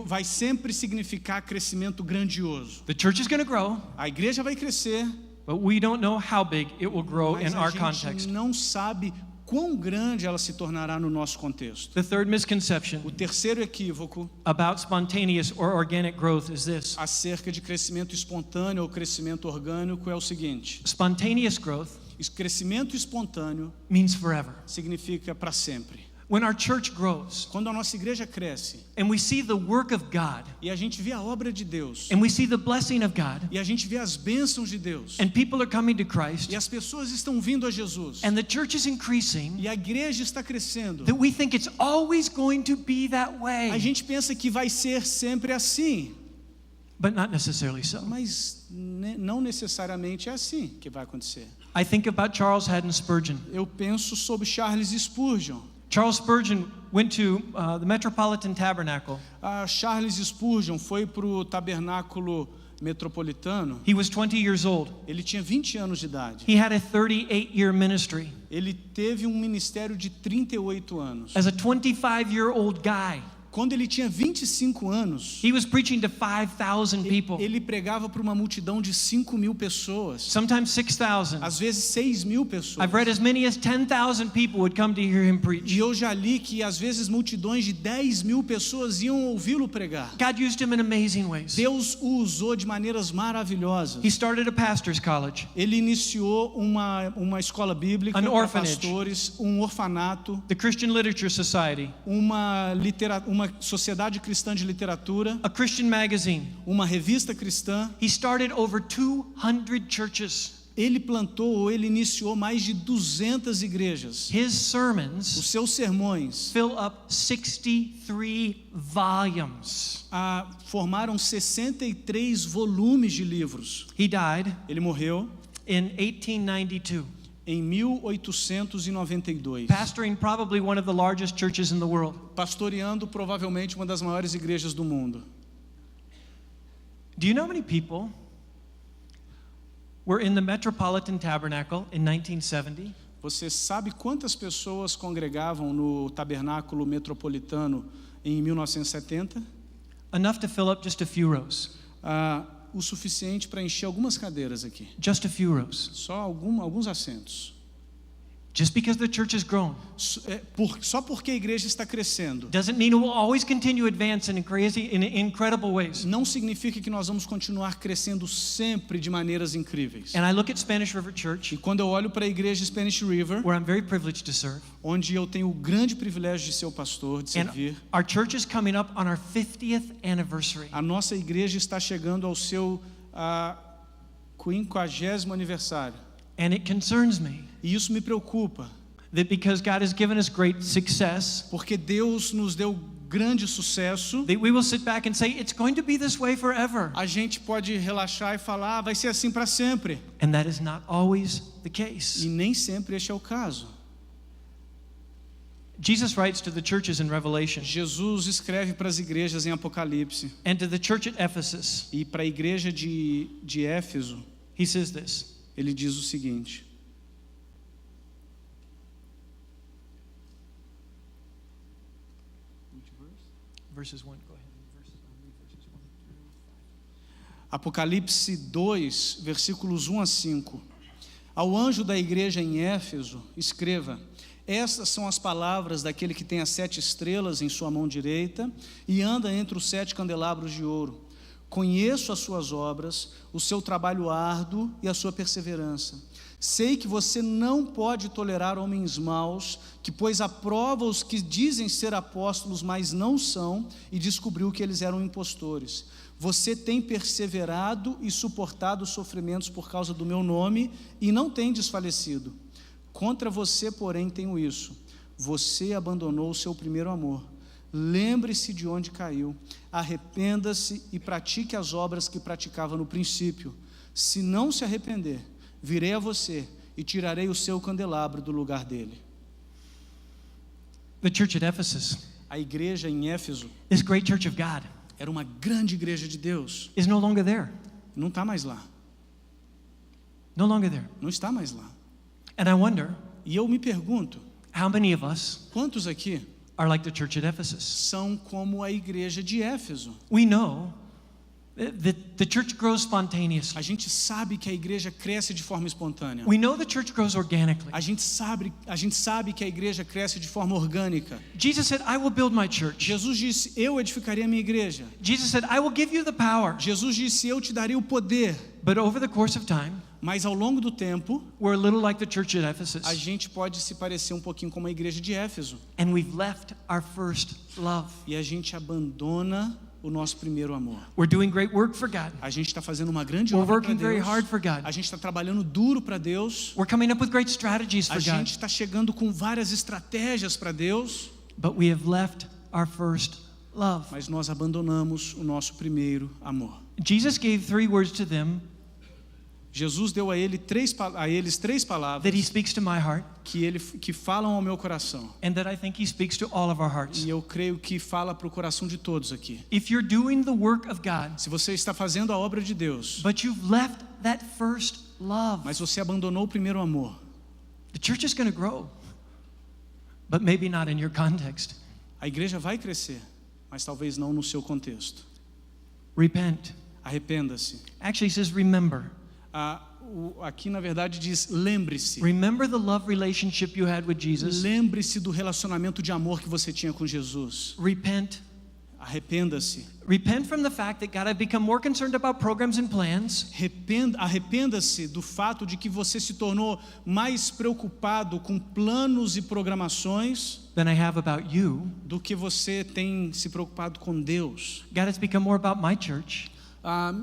Speaker 3: vai sempre significar crescimento grandioso.
Speaker 2: The church is going to grow,
Speaker 3: A igreja vai crescer,
Speaker 2: but we don't know how big it will grow
Speaker 3: mas
Speaker 2: in
Speaker 3: a
Speaker 2: our
Speaker 3: gente
Speaker 2: context.
Speaker 3: não sabe quão grande ela se tornará no nosso contexto.
Speaker 2: The third misconception
Speaker 3: O terceiro equívoco
Speaker 2: about spontaneous or organic growth is this.
Speaker 3: acerca de crescimento espontâneo ou crescimento orgânico é o seguinte:
Speaker 2: Spontaneous growth
Speaker 3: crescimento espontâneo
Speaker 2: means forever.
Speaker 3: significa para sempre.
Speaker 2: When our church grows
Speaker 3: Quando a nossa igreja cresce
Speaker 2: and we see the work of God
Speaker 3: e a gente vê a obra de Deus
Speaker 2: and we see the blessing of God
Speaker 3: e a gente vê as bênçãos de Deus
Speaker 2: and people are coming to Christ
Speaker 3: e as pessoas estão vindo a Jesus
Speaker 2: and the church is increasing,
Speaker 3: e a igreja está crescendo,
Speaker 2: that we think it's always going to be that
Speaker 3: a
Speaker 2: way.
Speaker 3: gente pensa que vai ser sempre assim.
Speaker 2: but not necessarily so.
Speaker 3: Mas não necessariamente é assim que vai acontecer.
Speaker 2: I think about Charles Haddon Spurgeon.
Speaker 3: Eu penso sobre Charles Spurgeon.
Speaker 2: Charles Spurgeon went to the Metropolitan Tabernacle.
Speaker 3: Charles Spurgeon foi para o tabernáculo metropolitano.
Speaker 2: He was 20 years old.
Speaker 3: Ele tinha 20 anos de idade.
Speaker 2: He had a 38-year ministry.
Speaker 3: Ele teve um ministério de 38 anos.
Speaker 2: As a 25-year-old guy,
Speaker 3: Quando ele tinha 25 anos,
Speaker 2: he was preaching to 5,000 people,
Speaker 3: ele pregava para uma multidão de 5.000 pessoas,
Speaker 2: sometimes 6,000.
Speaker 3: às vezes 6.000 pessoas.
Speaker 2: I've read as many as 10,000 people would come to hear him preach.
Speaker 3: E eu já li que às vezes multidões de 10.000 pessoas iam ouvi-lo pregar.
Speaker 2: God used him in amazing ways.
Speaker 3: Deus o usou de maneiras maravilhosas.
Speaker 2: He started a pastor's college,
Speaker 3: Ele iniciou uma escola bíblica
Speaker 2: An
Speaker 3: para
Speaker 2: orphanage.
Speaker 3: pastores, um orfanato,
Speaker 2: the Christian Literature Society,
Speaker 3: uma sociedade cristã de literatura,
Speaker 2: a Christian magazine.
Speaker 3: uma revista cristã.
Speaker 2: He started over 200 churches.
Speaker 3: Ele iniciou mais de 200 igrejas.
Speaker 2: His
Speaker 3: Os
Speaker 2: sermons
Speaker 3: seus sermões
Speaker 2: fill up 63 volumes.
Speaker 3: formaram 63 volumes de livros.
Speaker 2: He died
Speaker 3: Ele morreu
Speaker 2: in 1892,
Speaker 3: em 1892,
Speaker 2: pastoring probably one of the largest churches in the world.
Speaker 3: pastoreando provavelmente uma das maiores igrejas do mundo.
Speaker 2: Do you know how many people were in the Metropolitan Tabernacle in 1970?
Speaker 3: Você sabe quantas pessoas congregavam no tabernáculo metropolitano em 1970?
Speaker 2: Enough to fill up just a few rows.
Speaker 3: O suficiente para encher algumas cadeiras aqui.
Speaker 2: Just a few rows.
Speaker 3: Só alguns assentos.
Speaker 2: Just because the church has grown
Speaker 3: Só porque a igreja está crescendo
Speaker 2: doesn't mean it will always continue advancing in incredible ways.
Speaker 3: não significa que nós vamos continuar crescendo sempre de maneiras incríveis.
Speaker 2: And I look at Spanish River
Speaker 3: E
Speaker 2: Church,
Speaker 3: quando eu olho para a igreja Spanish River,
Speaker 2: where I'm very privileged to serve,
Speaker 3: onde eu tenho o grande privilégio de ser o pastor, de
Speaker 2: and
Speaker 3: servir,
Speaker 2: our church is coming up on our 50th anniversary.
Speaker 3: a nossa igreja está chegando ao seu 50º aniversário.
Speaker 2: And it concerns me
Speaker 3: E isso me preocupa,
Speaker 2: that because God has given us great success,
Speaker 3: porque Deus nos deu grande sucesso,
Speaker 2: that we will sit back and say it's going to be this way forever.
Speaker 3: a gente pode relaxar e falar, vai ser assim para sempre.
Speaker 2: And that is not always the
Speaker 3: E
Speaker 2: case.
Speaker 3: nem sempre este é o caso.
Speaker 2: Jesus writes to the churches in Revelation
Speaker 3: Jesus escreve para as igrejas em Apocalipse
Speaker 2: and to the church at Ephesus.
Speaker 3: e para a igreja de Éfeso,
Speaker 2: He says this:
Speaker 3: ele diz o seguinte:
Speaker 2: verses 1, go ahead.
Speaker 3: Apocalipse 2, versículos 1 a 5. Ao anjo da igreja em Éfeso, escreva: estas são as palavras daquele que tem as 7 estrelas em sua mão direita e anda entre os 7 candelabros de ouro. Conheço as suas obras, o seu trabalho árduo e a sua perseverança. Sei que você não pode tolerar homens maus, que pôs à prova os que dizem ser apóstolos, mas não são, e descobriu que eles eram impostores. Você tem perseverado e suportado sofrimentos por causa do meu nome e não tem desfalecido. Contra você, porém, tenho isso: você abandonou o seu primeiro amor. Lembre-se de onde caiu, arrependa-se e pratique as obras que praticava no princípio. Se não se arrepender, virei a você e tirarei o seu candelabro do lugar dele.
Speaker 2: The church at Ephesus,
Speaker 3: A igreja em Éfeso
Speaker 2: this great church of God,
Speaker 3: era uma grande igreja de Deus.
Speaker 2: is no longer there.
Speaker 3: Não está mais lá.
Speaker 2: No longer there.
Speaker 3: Não está mais lá.
Speaker 2: And I wonder,
Speaker 3: E eu me pergunto,
Speaker 2: how many of us
Speaker 3: quantos aqui
Speaker 2: are like the church at Ephesus?
Speaker 3: são como a igreja de Éfeso?
Speaker 2: We know that the church grows spontaneously.
Speaker 3: A gente sabe que a igreja cresce de forma espontânea.
Speaker 2: We know the church grows organically.
Speaker 3: A gente sabe que a igreja cresce de forma orgânica.
Speaker 2: Jesus said, I will build my church.
Speaker 3: Jesus disse: eu edificaria a minha igreja.
Speaker 2: Jesus said, I will give you the power.
Speaker 3: Jesus disse: eu te daria o poder.
Speaker 2: But over the course of time,
Speaker 3: Mas ao longo do tempo,
Speaker 2: we're a little like the church at Ephesus.
Speaker 3: a gente pode se parecer um pouquinho com a igreja de Éfeso.
Speaker 2: And we've left our first love.
Speaker 3: E a gente abandona o nosso primeiro amor.
Speaker 2: We're doing great work for God.
Speaker 3: A gente está fazendo uma grande
Speaker 2: We're
Speaker 3: obra para
Speaker 2: working very
Speaker 3: Deus.
Speaker 2: hard for God.
Speaker 3: A gente está trabalhando duro para Deus.
Speaker 2: We're coming up with great strategies
Speaker 3: A
Speaker 2: for
Speaker 3: gente
Speaker 2: God.
Speaker 3: está chegando com várias estratégias para Deus.
Speaker 2: But we have left our first love.
Speaker 3: Mas nós abandonamos o nosso primeiro amor.
Speaker 2: Jesus gave 3 words to them
Speaker 3: Jesus deu a eles 3 palavras
Speaker 2: that he speaks to my heart,
Speaker 3: que falam ao meu coração.
Speaker 2: and that I think he speaks to all of our hearts.
Speaker 3: E eu creio que fala para o coração de todos aqui.
Speaker 2: If you're doing the work of God,
Speaker 3: Se você está fazendo a obra de Deus,
Speaker 2: but you've left that first love,
Speaker 3: mas você abandonou o primeiro amor,
Speaker 2: the church is going to grow, but maybe not in your context.
Speaker 3: a igreja vai crescer, mas talvez não no seu contexto.
Speaker 2: Repent.
Speaker 3: Arrependa-se.
Speaker 2: Actually, it says remember.
Speaker 3: Aqui na verdade diz lembre-se.
Speaker 2: Remember the love relationship you had with Jesus.
Speaker 3: Lembre-se do relacionamento de amor que você tinha com Jesus.
Speaker 2: Repent.
Speaker 3: Arrependa-se.
Speaker 2: Repent from the fact that God had become more concerned about programs and plans
Speaker 3: Arrependa-se do fato de que você se tornou mais preocupado com planos e programações
Speaker 2: than I have about you.
Speaker 3: do que você tem se preocupado com Deus.
Speaker 2: God has become more about my church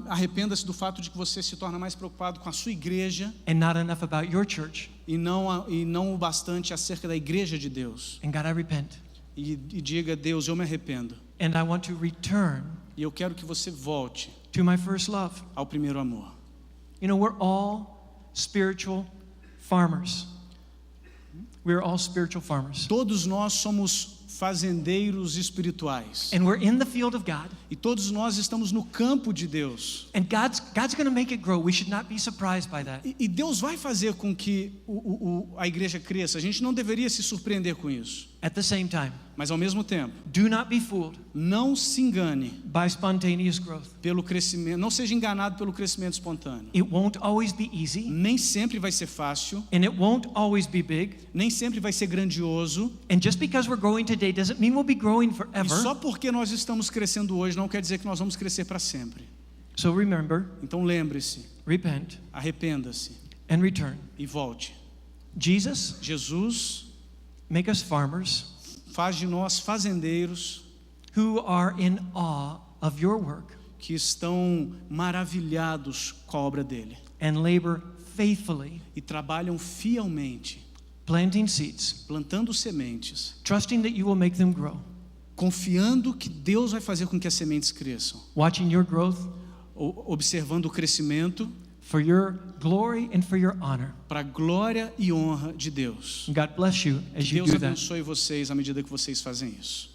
Speaker 3: Arrependa-se do fato de que você se torna mais preocupado com a sua igreja
Speaker 2: and not enough about your church.
Speaker 3: e não o bastante acerca da igreja de Deus.
Speaker 2: And God, I repent.
Speaker 3: E diga: Deus, eu me arrependo.
Speaker 2: And I want to return
Speaker 3: E eu quero que você volte
Speaker 2: to my first love.
Speaker 3: ao primeiro amor.
Speaker 2: You know, we're all spiritual farmers. We're all spiritual farmers.
Speaker 3: Todos nós somos fazendeiros espirituais.
Speaker 2: And we're in the field of God.
Speaker 3: E todos nós estamos no campo de Deus.
Speaker 2: And God's going to make it grow. We should not be surprised by that.
Speaker 3: E Deus vai fazer com que a igreja cresça. A gente não deveria se surpreender com isso.
Speaker 2: At the same time,
Speaker 3: Mas ao mesmo tempo,
Speaker 2: do not be fooled
Speaker 3: não se engane
Speaker 2: by spontaneous growth.
Speaker 3: pelo crescimento, não seja enganado pelo crescimento espontâneo.
Speaker 2: It won't always be easy,
Speaker 3: Nem sempre vai ser fácil,
Speaker 2: and it won't always be big.
Speaker 3: nem sempre vai ser grandioso.
Speaker 2: And just because we're growing today doesn't mean we'll be growing
Speaker 3: E
Speaker 2: forever.
Speaker 3: só porque nós estamos crescendo hoje não quer dizer que nós vamos crescer para sempre.
Speaker 2: So remember,
Speaker 3: Então lembre-se,
Speaker 2: repent,
Speaker 3: arrependa-se
Speaker 2: and return.
Speaker 3: e volte.
Speaker 2: Jesus, make us farmers
Speaker 3: Faz de nós fazendeiros
Speaker 2: who are in awe of your work
Speaker 3: que estão maravilhados com a obra dele
Speaker 2: and labor faithfully,
Speaker 3: e trabalham fielmente,
Speaker 2: planting seeds,
Speaker 3: plantando sementes,
Speaker 2: trusting that you will make them grow,
Speaker 3: confiando que Deus vai fazer com que as sementes cresçam,
Speaker 2: watching your growth
Speaker 3: observando o crescimento
Speaker 2: for your glory and for your honor.
Speaker 3: para a glória e honra de Deus.
Speaker 2: God bless you as you
Speaker 3: Deus
Speaker 2: do that.
Speaker 3: abençoe vocês à medida que vocês fazem isso.